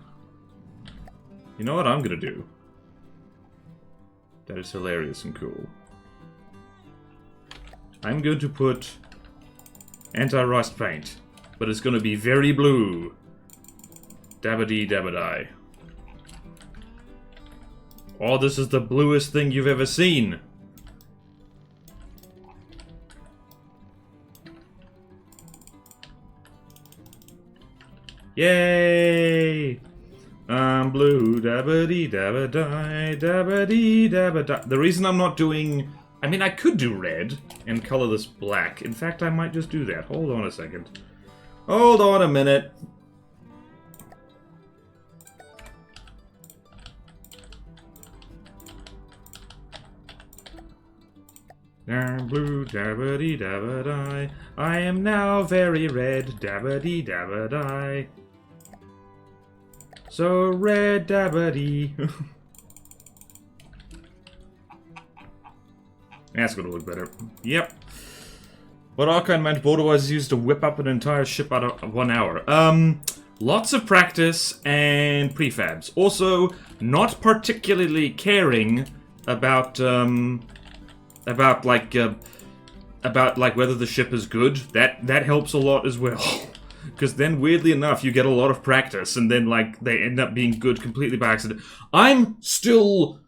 You know what I'm gonna do? That is hilarious and cool. I'm going to put anti-rust paint, but it's going to be very blue. Dabba-dee dabba-die. Oh, this is the bluest thing you've ever seen. Yay! I'm blue, dabba-dee dabba-die, dabba-dee dabba-die. The reason I'm not doing... I mean, I could do red and color this black. In fact, I might just do that. Hold on a second. Hold on a minute. I'm blue, dabba-dee dabba-die. I am now very red, dabba-dee dabba-die. So red, dabba-dee. That's gonna look better. Yep. What Archon meant border-wise used to whip up an entire ship out of 1 hour. Lots of practice and prefabs. Also, not particularly caring about like whether the ship is good. That helps a lot as well. Because then, weirdly enough, you get a lot of practice, and then like they end up being good completely by accident. I'm still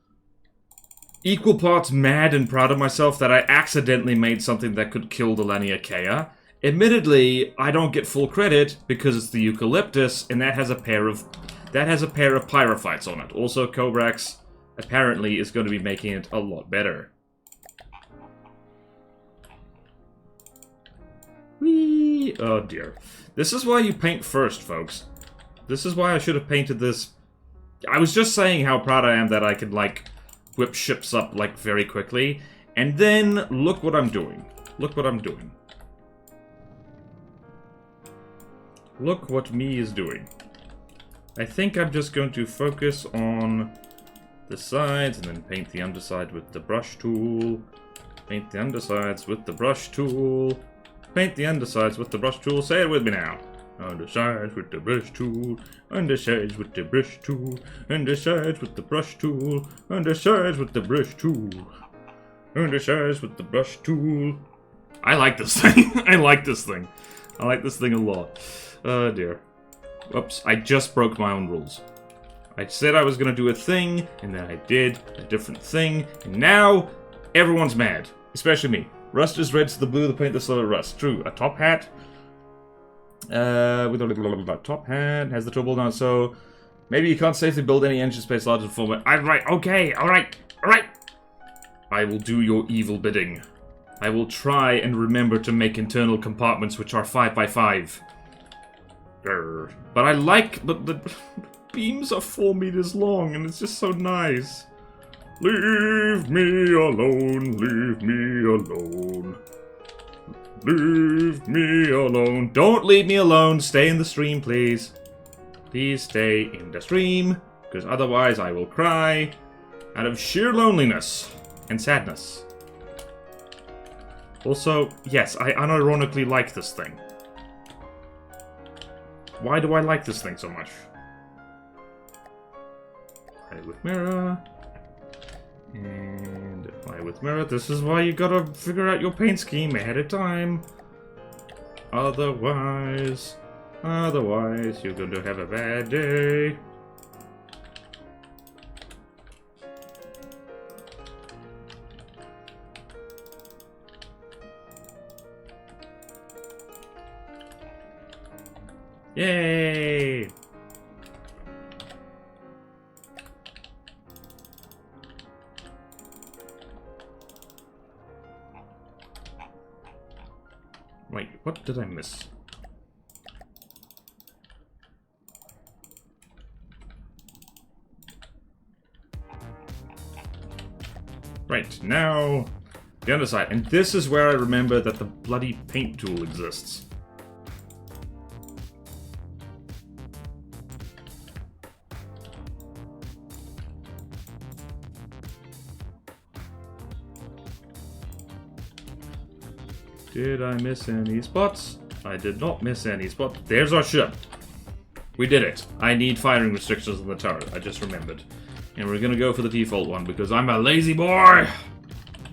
equal parts mad and proud of myself that I accidentally made something that could kill the Laniakea. Admittedly, I don't get full credit because it's the eucalyptus, and that has a pair of pyrophytes on it. Also, Kobrax apparently is going to be making it a lot better. Whee! Oh dear. This is why you paint first, folks. This is why I should have painted this. I was just saying how proud I am that I can, like, whip ships up, like, very quickly. And then, look what I'm doing. Look what I'm doing. Look what me is doing. I think I'm just going to focus on the sides and then paint the underside with the brush tool. Paint the undersides with the brush tool. Paint the undersides with the brush tool. Say it with me now. Undersides with the brush tool. Undersides with the brush tool. Undersides with the brush tool. Undersides with the brush tool. Undersides with the brush tool. I like this thing. I like this thing. I like this thing a lot. Oh dear. Whoops, I just broke my own rules. I said I was gonna do a thing, and then I did a different thing, and now everyone's mad. Especially me. Rust is red to the blue, the paint the solid rust. True. A top hat. With a top hat has the turbo down, so maybe you can't safely build any engine space larger than 4 minutes. Right, okay, alright. I will do your evil bidding. I will try and remember to make internal compartments which are 5 by 5. Grr. But I like, but the beams are 4 meters long, and it's just so nice. Leave me alone, leave me alone. Leave me alone. Don't leave me alone. Stay in the stream, please. Please stay in the stream, because otherwise I will cry out of sheer loneliness and sadness. Also, yes, I unironically like this thing. Why do I like this thing so much? Play with mirror. And apply with mirror. This is why you gotta figure out your paint scheme ahead of time. Otherwise, you're going to have a bad day. Yay! Wait, what did I miss? Right, now the underside. And this is where I remember that the bloody paint tool exists. Did I miss any spots? I did not miss any spots. There's our ship. We did it. I need firing restrictions on the turret. I just remembered. And we're gonna go for the default one because I'm a lazy boy!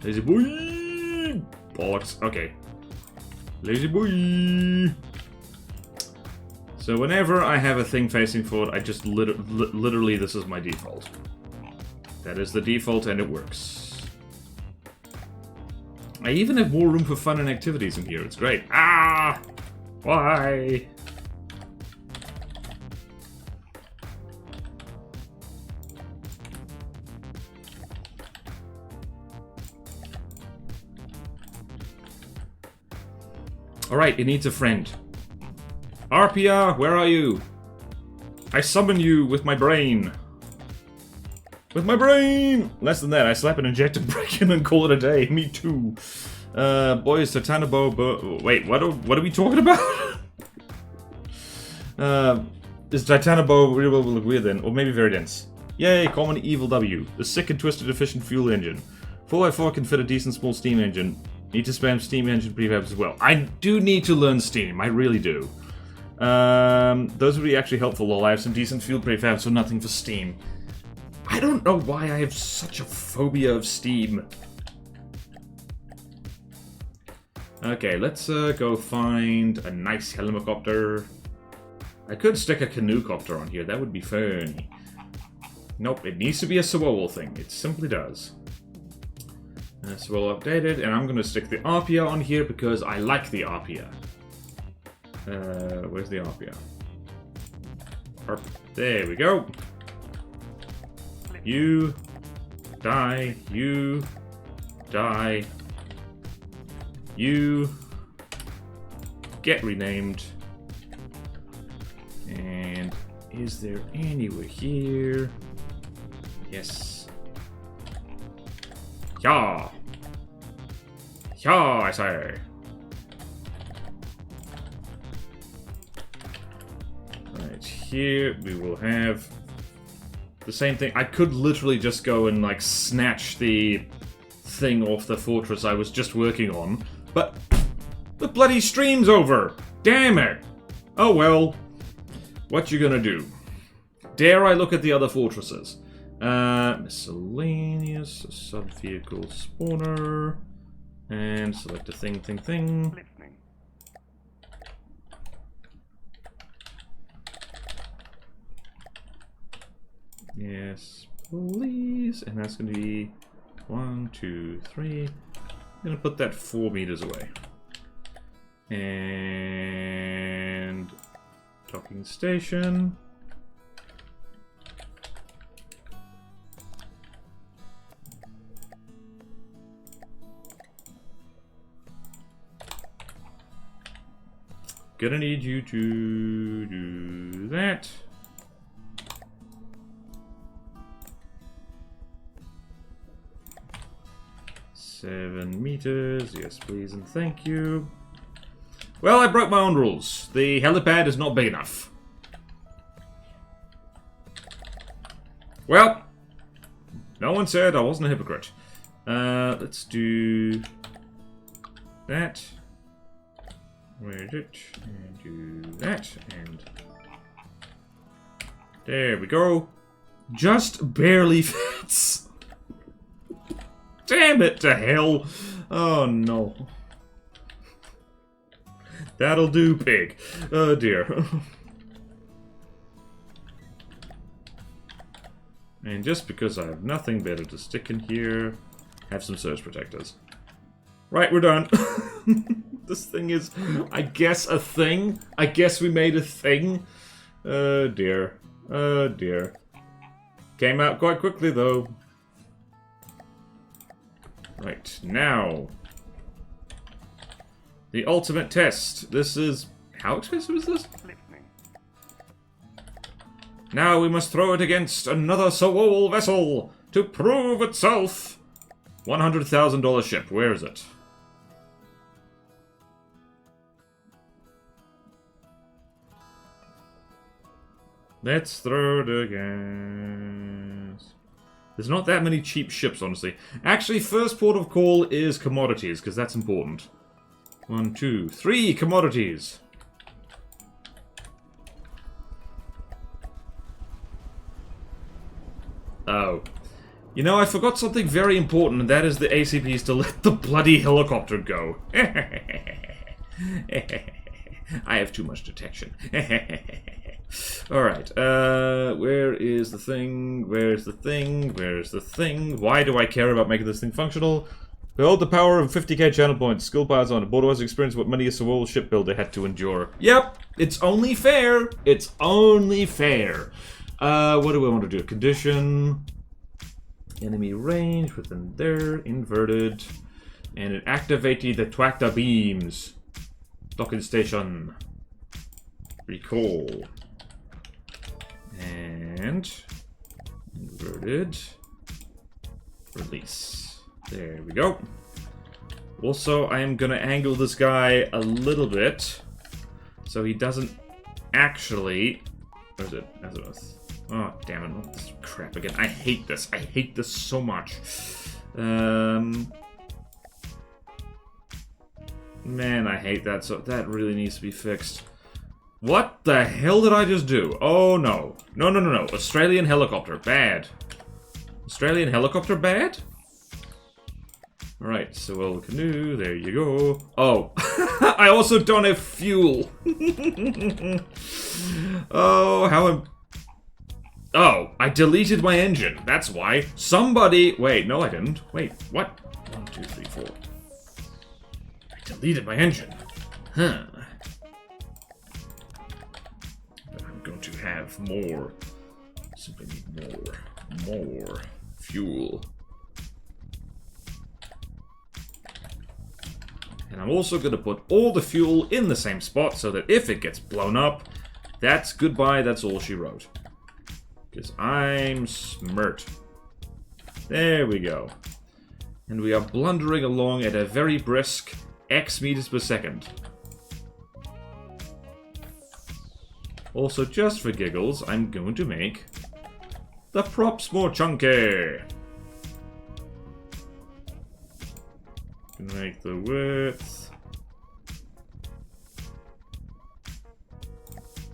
Lazy boy! Bollocks. Okay. Lazy boy! So whenever I have a thing facing forward, I just literally this is my default. That is the default and it works. I even have more room for fun and activities in here. It's great. Ah! Why? Alright, it needs a friend. Arpia, where are you? I summon you with my brain. With my brain! Less than that, I slap an ejector break in and call it a day. Me too. Boys, Titanabo... Wait, what are we talking about? Is Titanabo really will look weird then? Or maybe very dense. Yay, common evil W. The sick and twisted efficient fuel engine. 4x4 can fit a decent small steam engine. Need to spam steam engine prefabs as well. I do need to learn steam, I really do. Those would be actually helpful, lol. I have some decent fuel prefabs, so nothing for steam. I don't know why I have such a phobia of steam. Okay, let's go find a nice helicopter. I could stick a canoe-copter on here, that would be funny. Nope, it needs to be a Swole thing. It simply does. Swole updated, and I'm gonna stick the Arpia on here because I like the Arpia. Where's the Arpia? There we go. You die, you die, you get renamed. And is there anywhere here? Yes. Yeah. Yeah, I say. Right here we will have the same thing. I could literally just go and like snatch the thing off the fortress I was just working on, but the bloody stream's over. Damn it. Oh well. What you gonna do? Dare I look at the other fortresses? Miscellaneous, sub-vehicle spawner, and select a thing. Yes, please. And that's going to be 1, 2, 3. I'm going to put that 4 meters away. And docking station. Gonna need you to do that. Seven meters, yes please and thank you. Well, I broke my own rules. The helipad is not big enough. Well, no one said I wasn't a hypocrite. Let's do that. Where is it? And do that, and there we go. Just barely fits. Damn it to hell. Oh no. That'll do, pig. Oh dear. And just because I have nothing better to stick in here, have some surge protectors. Right, we're done. This thing is, I guess, a thing. I guess we made a thing. Oh dear. Oh dear. Came out quite quickly though. Right, now. The ultimate test. This is... How expensive is this? Now we must throw it against another Swole vessel to prove itself. $100,000 ship. Where is it? Let's throw the gas. There's not that many cheap ships, honestly. Actually, first port of call is commodities, because that's important. 1, 2, 3 commodities. Oh. You know, I forgot something very important, and that is the ACPs to let the bloody helicopter go. I have too much detection. Alright, where is the thing? Where's the thing? Where's the thing? Why do I care about making this thing functional? Behold the power of 50k channel points. Skill piles on. Border has experienced what many a Sewol shipbuilder had to endure. Yep, it's only fair. It's only fair. What do we want to do? Condition. Enemy range within there. Inverted. And it activated the tractor beams. Docking station. Recall. And inverted. Release. There we go. Also, I am gonna angle this guy a little bit so he doesn't actually. Where is it? Azimuth. Oh, damn it. Not this crap again. I hate this. I hate this so much. Man, I hate that. So that really needs to be fixed. What the hell did I just do? Oh, no. No, no, no, no. Australian helicopter. Bad. Australian helicopter bad? Alright, so well, canoe. There you go. Oh. I also don't have fuel. Oh, how... Oh, I deleted my engine. That's why. Somebody... Wait, no I didn't. Wait, what? 1, 2, 3, 4. I deleted my engine. Huh. But I'm going to have more. Simply need more fuel. And I'm also going to put all the fuel in the same spot so that if it gets blown up, that's goodbye, that's all she wrote. Because I'm smart. There we go. And we are blundering along at a very brisk X meters per second. Also, just for giggles, I'm going to make the props more chunky. Make the width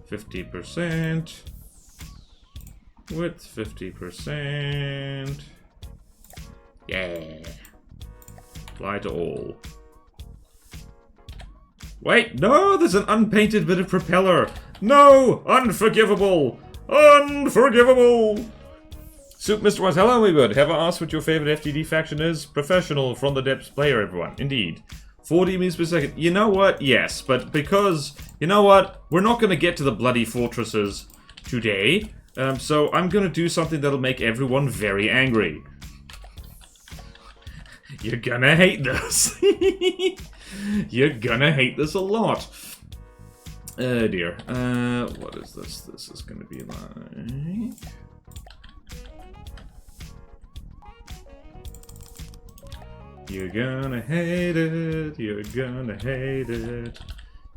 50%. Width 50%. Yeah. Apply to all. Wait, no, there's an unpainted bit of propeller. No, unforgivable. Unforgivable. Soup, Mr. Wise, hello, we would. Have I asked what your favorite FTD faction is? Professional, from the depths player, everyone. Indeed. 40 meters per second. You know what? Yes, but because... You know what? We're not going to get to the bloody fortresses today. So I'm going to do something that'll make everyone very angry. You're gonna hate this. You're gonna hate this a lot. Oh dear. What is this? This is going to be like... You're gonna hate it, you're gonna hate it,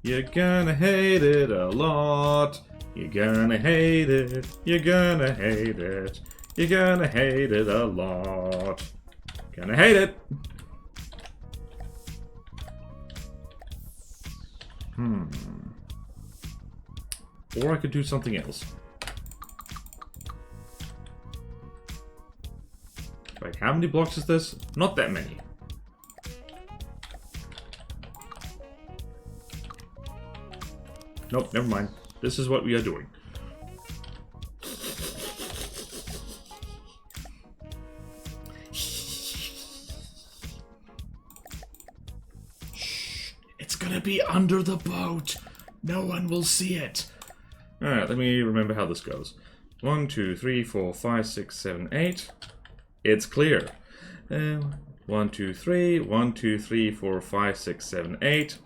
you're gonna hate it a lot. You're gonna hate it, you're gonna hate it, you're gonna hate it a lot. Gonna hate it. Or I could do something else. Wait, how many blocks is this? Not that many. Nope, never mind. This is what we are doing. Shh. It's gonna be under the boat. No one will see it. Alright, let me remember how this goes. 1, 2, 3, 4, 5, 6, 7, 8. It's clear. 1, 2, 3. 1, 2, 3, 4, 5, 6, 7, 8.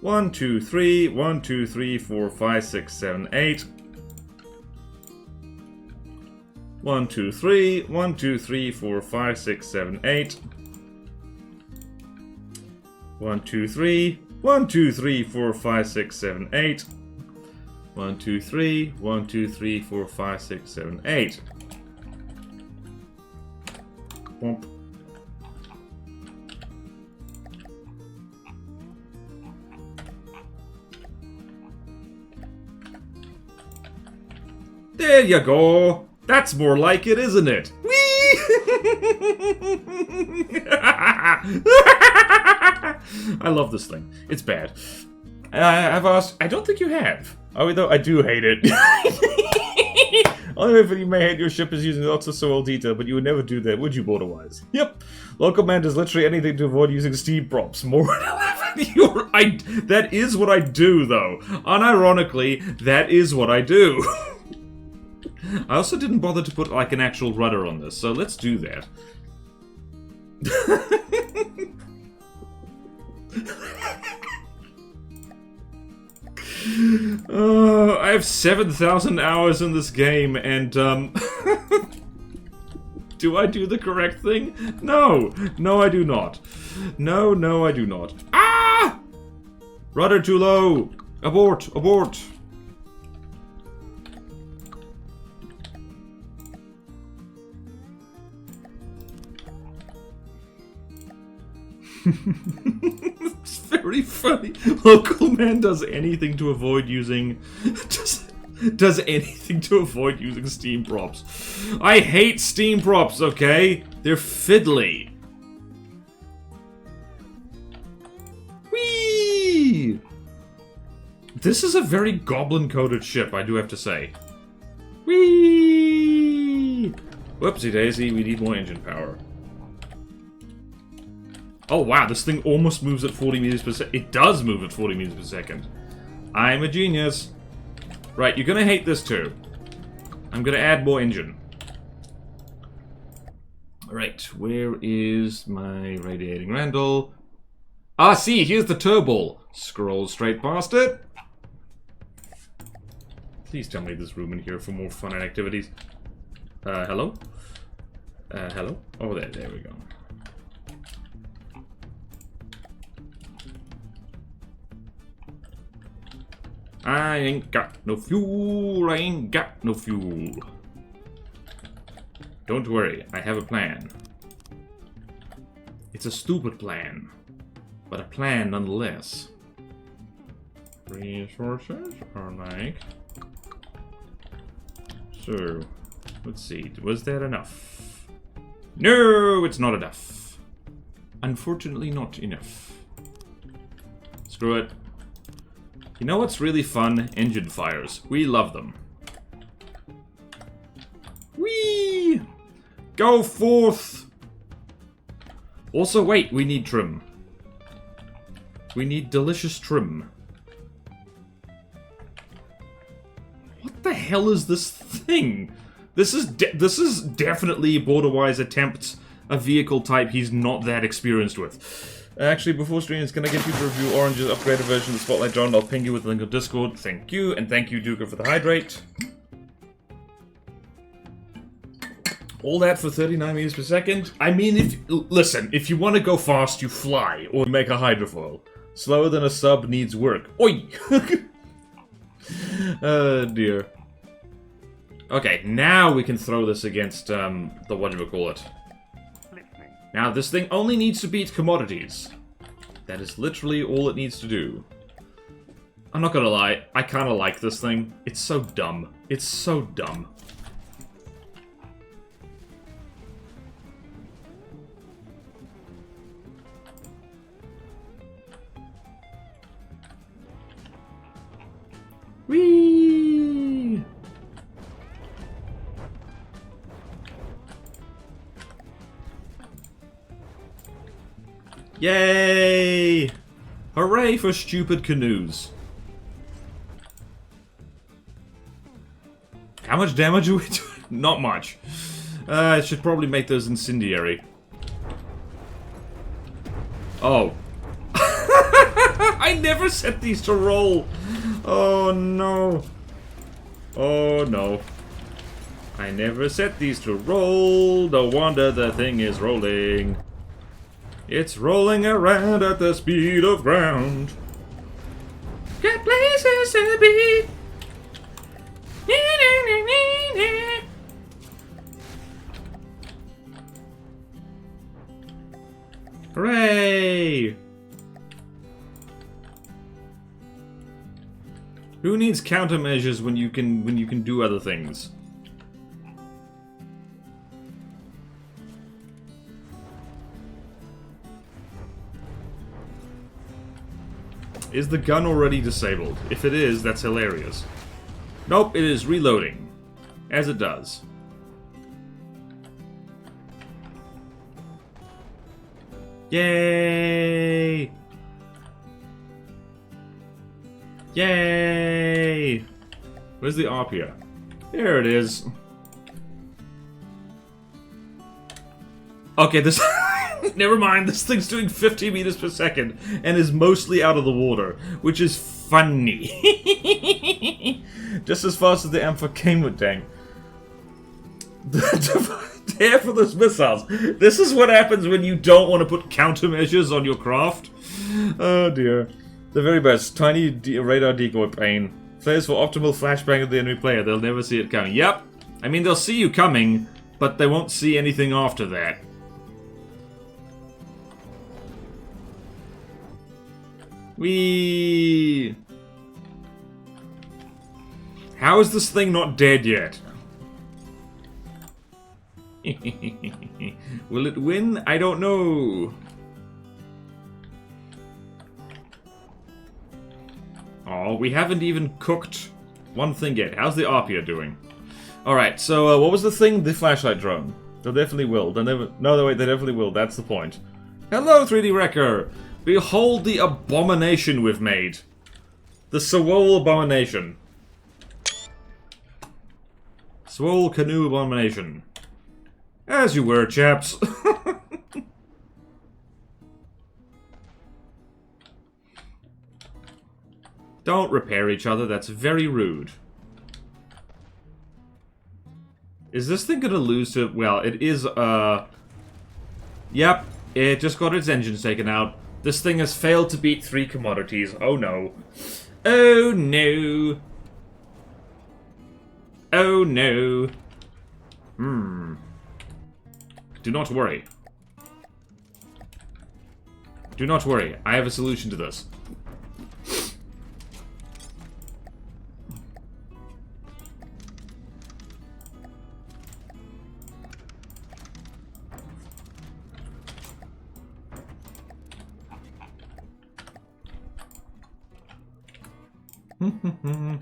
1, 2, 3, 1, 2, 3, 4, 5, 6, 7, 8. 1, 2, 3. 1, 2, 3, 4, 5, 6, 7, 8. 1, 2, 3. 1, 2, 3, 4, 5, 6, 7, 8. 1, 2, 3. 1, 2, 3, 4, 5, 6, 7, 8. Womp. There you go! That's more like it, isn't it? Whee! I love this thing. It's bad. I've asked... I don't think you have. Oh, though I do hate it. Only way you may hate your ship is using lots of soil detail, but you would never do that, would you, border-wise? Yep. Local man does literally anything to avoid using steam props. More than 11. That is what I do, though. Unironically, that is what I do. I also didn't bother to put, like, an actual rudder on this, so let's do that. I have 7,000 hours in this game, and, do I do the correct thing? No! No, I do not. No, no, I do not. Ah! Rudder too low! Abort! Abort! It's very funny. Local man does anything to avoid using... does anything to avoid using steam props. I hate steam props, okay? They're fiddly. Whee! This is a very goblin-coated ship, I do have to say. Whee! Whoopsie daisy, we need more engine power. Oh wow, this thing almost moves at 40 meters per second. It does move at 40 meters per second. I'm a genius. Right, you're gonna hate this too. I'm gonna add more engine. Alright, where is my radiating Randall? Ah, see, here's the turbo. Scroll straight past it. Please tell me there's room in here for more fun and activities. Hello? Hello? Oh, there we go. I ain't got no fuel, I ain't got no fuel. Don't worry, I have a plan. It's a stupid plan, but a plan nonetheless. Resources are like... So, let's see, was that enough? No, it's not enough. Unfortunately not enough. Screw it. You know what's really fun? Engine fires. We love them. Whee! Go forth! Also, wait, we need trim. We need delicious trim. What the hell is this thing? This is definitely border-wise attempts a vehicle type he's not that experienced with. Actually, before streaming, it's gonna get you to review Orange's upgraded version of the Spotlight Drone. I'll ping you with the link on Discord. Thank you, and thank you, Duca, for the hydrate. All that for 39 meters per second. I mean, listen, if you want to go fast, you fly, or make a hydrofoil. Slower than a sub needs work. Oi! Oh, dear. Okay, now we can throw this against, the whatchamacallit. Now, this thing only needs to beat commodities. That is literally all it needs to do. I'm not gonna lie, I kinda like this thing. It's so dumb. It's so dumb. Whee! Yay! Hooray for stupid canoes. How much damage are we doing? Not much. I should probably make those incendiary. Oh. I never set these to roll. Oh no. Oh no. I never set these to roll. No wonder the thing is rolling. It's rolling around at the speed of ground. Got places to be. Hooray! Who needs countermeasures when you can do other things? Is the gun already disabled? If it is, that's hilarious. Nope, it is reloading. As it does. Yay! Yay! Where's the Arpia? There it is. Okay, this... Never mind, this thing's doing 50 meters per second and is mostly out of the water, which is funny. Just as fast as the Ampha came with dang. There for those missiles. This is what happens when you don't want to put countermeasures on your craft. Oh dear. The very best. Tiny radar decoy pane. Flares for optimal flashbang of the enemy player. They'll never see it coming. Yep. I mean, they'll see you coming, but they won't see anything after that. Whee! How is this thing not dead yet? Will it win? I don't know. Oh, we haven't even cooked one thing yet. How's the Arpia doing? Alright, so what was the thing? The flashlight drone. They definitely will. They'll never... No, wait, they definitely will. That's the point. Hello, 3D Wrecker! Behold the abomination we've made. The Swole Abomination. Swole Canoe Abomination. As you were, chaps. Don't repair each other, that's very rude. Is this thing gonna lose to... Well, it is, Yep, it just got its engines taken out. This thing has failed to beat 3 commodities. Oh no. Oh no. Oh no. Do not worry. Do not worry. I have a solution to this.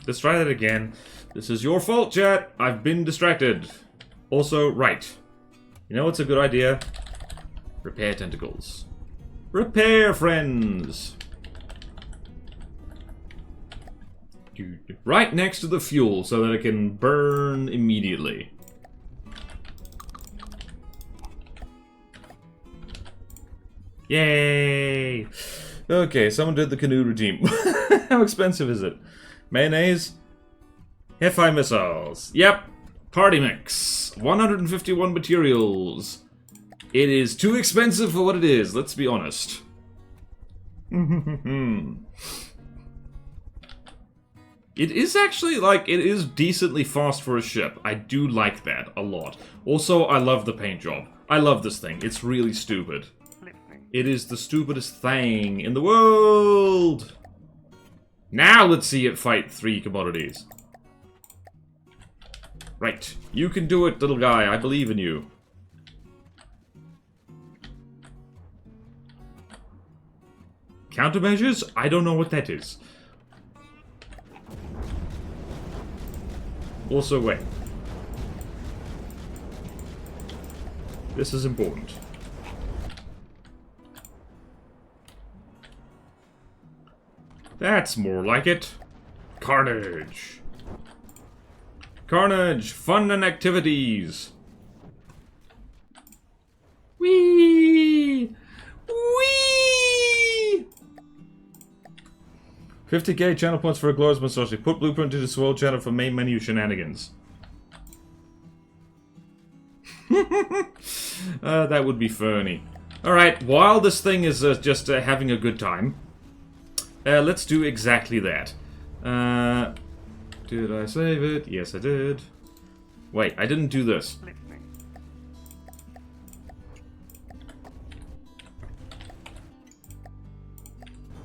Let's try that again. This is your fault, chat. I've been distracted. Also, right. You know what's a good idea? Repair tentacles. Repair, friends! Right next to the fuel so that it can burn immediately. Yay! Okay, someone did the canoe regime. How expensive is it? Mayonnaise? Hifai missiles. Yep. Party mix. 151 materials. It is too expensive for what it is, let's be honest. It is actually, like, it is decently fast for a ship. I do like that a lot. Also, I love the paint job. I love this thing. It's really stupid. It is the stupidest thing in the world! Now let's see it fight 3 commodities. Right. You can do it, little guy. I believe in you. Countermeasures? I don't know what that is. Also, wait. This is important. That's more like it. Carnage. Carnage, fun and activities. Whee! Whee! 50k channel points for a glorious massage. Put blueprint into the swirl channel for main menu shenanigans. That would be funny. Alright, while this thing is just having a good time, let's do exactly that. Did I save it? Yes, I did. Wait, I didn't do this.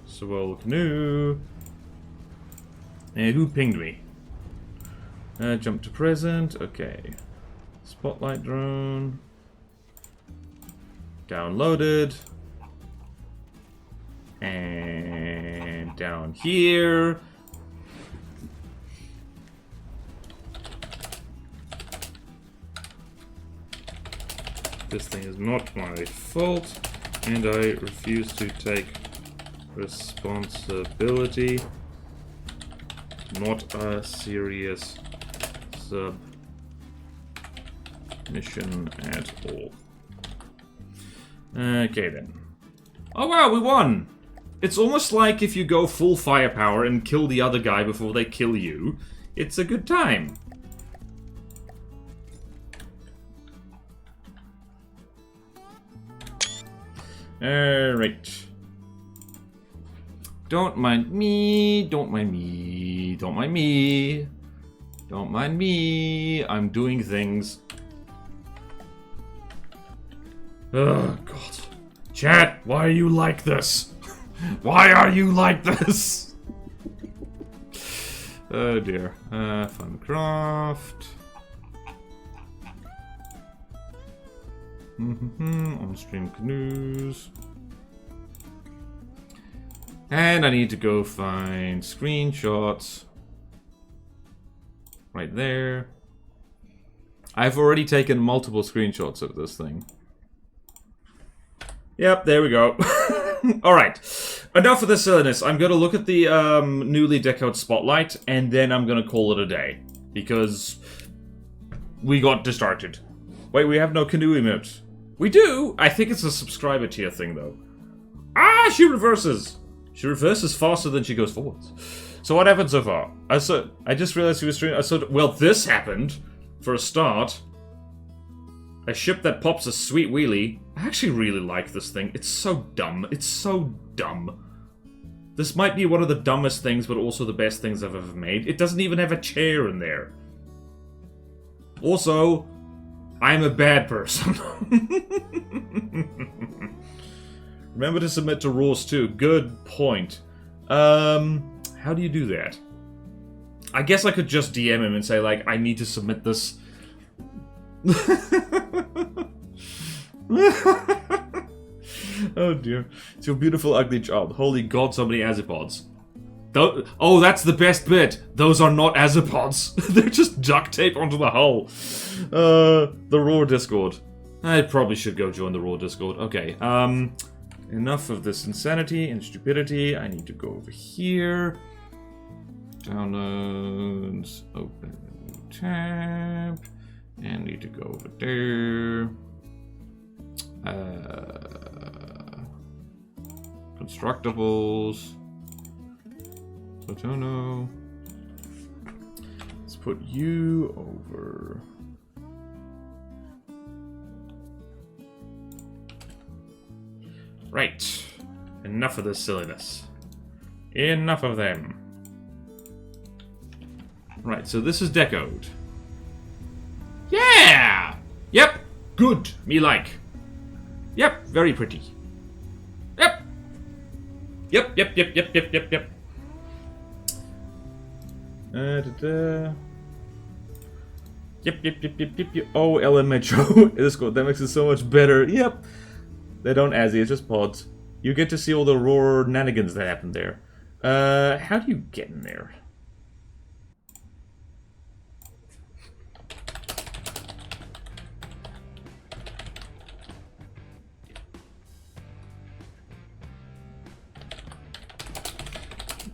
Swell canoe. And who pinged me? Jump to present. Okay. Spotlight drone. Downloaded. And down here. This thing is not my fault, and I refuse to take responsibility. Not a serious submission at all. Okay then. Oh wow, we won! It's almost like if you go full firepower and kill the other guy before they kill you, it's a good time. Alright. Don't mind me, don't mind me, don't mind me. Don't mind me, I'm doing things. Oh, God. Chat, why are you like this? Why are you like this? Oh dear. Funcraft. On-stream canoes. And I need to go find screenshots. Right there. I've already taken multiple screenshots of this thing. Yep, there we go. Alright. Enough of the silliness. I'm gonna look at the newly decoed spotlight, and then I'm gonna call it a day. Because we got distracted. Wait, we have no canoe emote. We do! I think it's a subscriber tier thing, though. Ah, she reverses! She reverses faster than she goes forwards. So what happened so far? I just realized he was streaming. Well, this happened, for a start. A ship that pops a sweet wheelie. I actually really like this thing. It's so dumb. It's so dumb. This might be one of the dumbest things, but also the best things I've ever made. It doesn't even have a chair in there. Also, I'm a bad person. Remember to submit to rules too. Good point. How do you do that? I guess I could just DM him and say, like, I need to submit this. Oh dear. It's your beautiful ugly child. Holy god, so many azipods. Oh, that's the best bit. Those are not azipods. They're just duct tape onto the hull. The Raw Discord. I probably should go join the Raw Discord. Okay, enough of this insanity and stupidity. I need to go over here. Downloads. Open tab. And need to go over there. Constructables. Platono. Let's put you over. Right. Enough of this silliness. Enough of them. Right, so this is decoed. Yeah! Yep! Good. Me like. Yep, very pretty. Yep! Yep. Yep. Oh, LMHO. Discord, that makes it so much better. Yep. They don't Azzy, it's just pods. You get to see all the raw nanigans that happen there. How do you get in there?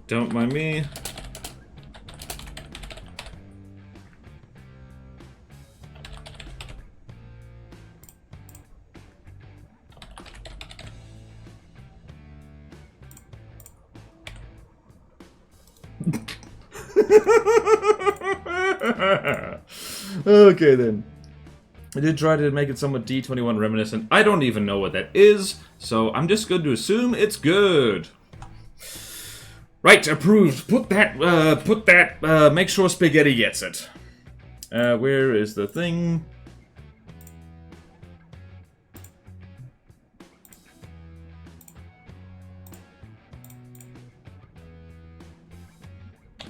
Don't mind me. Okay then. I did try to make it somewhat D21 reminiscent. I don't even know what that is, so I'm just going to assume it's good. Right, approved. Put that, make sure Spaghetti gets it. Where is the thing?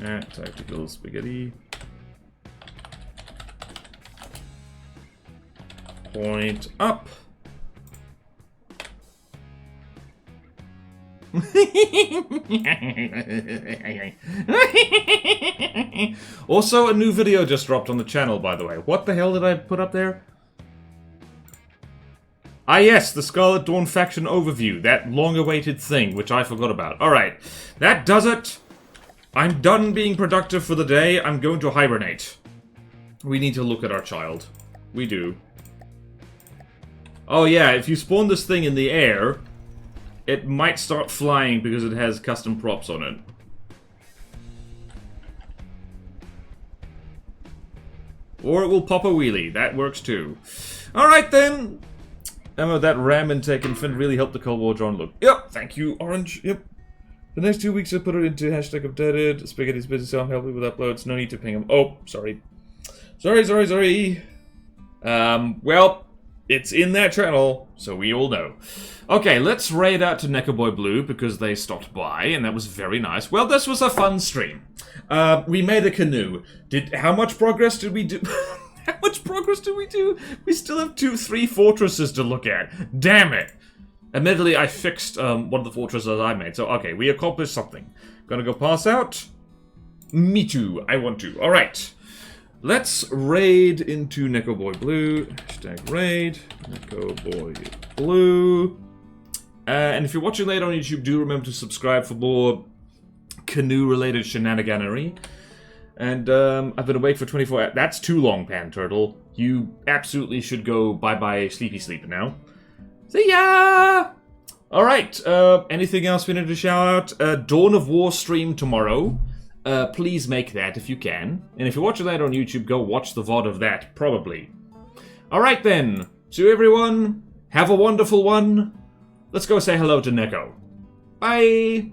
Tactical Spaghetti. Point up. Also, a new video just dropped on the channel, by the way. What the hell did I put up there? Ah yes, the Scarlet Dawn faction overview. That long-awaited thing, which I forgot about. Alright, that does it. I'm done being productive for the day. I'm going to hibernate. We need to look at our child. We do. Oh yeah, if you spawn this thing in the air, it might start flying because it has custom props on it. Or it will pop a wheelie. That works too. Alright then. Emma, that ram intake and Finn really helped the Cold War John look. Yep, thank you, Orange. Yep. The next 2 weeks I put it into hashtag updated. Spaghetti's busy, so I'm helping with uploads. No need to ping him. Oh, sorry. Sorry. Well, it's in that channel, so we all know. Okay, let's raid out to Neckerboy Blue because they stopped by, and that was very nice. Well, this was a fun stream. We made a canoe. How much progress did we do? How much progress did we do? We still have 3 fortresses to look at. Damn it. Admittedly, I fixed one of the fortresses I made, so okay, we accomplished something. Gonna go pass out? Me too, I want to. Alright. Let's raid into Neckerboy Blue. Hashtag raid. Neckerboy Blue. And if you're watching later on YouTube, do remember to subscribe for more canoe-related shenaniganery. And I've been awake for 24 hours. That's too long, Pan Turtle. You absolutely should go bye-bye sleepy sleep now. See ya! Alright, anything else we need to shout out? Dawn of War stream tomorrow. Please make that if you can. And if you're watching that on YouTube, go watch the VOD of that, probably. Alright then, so everyone, have a wonderful one. Let's go say hello to Neko. Bye!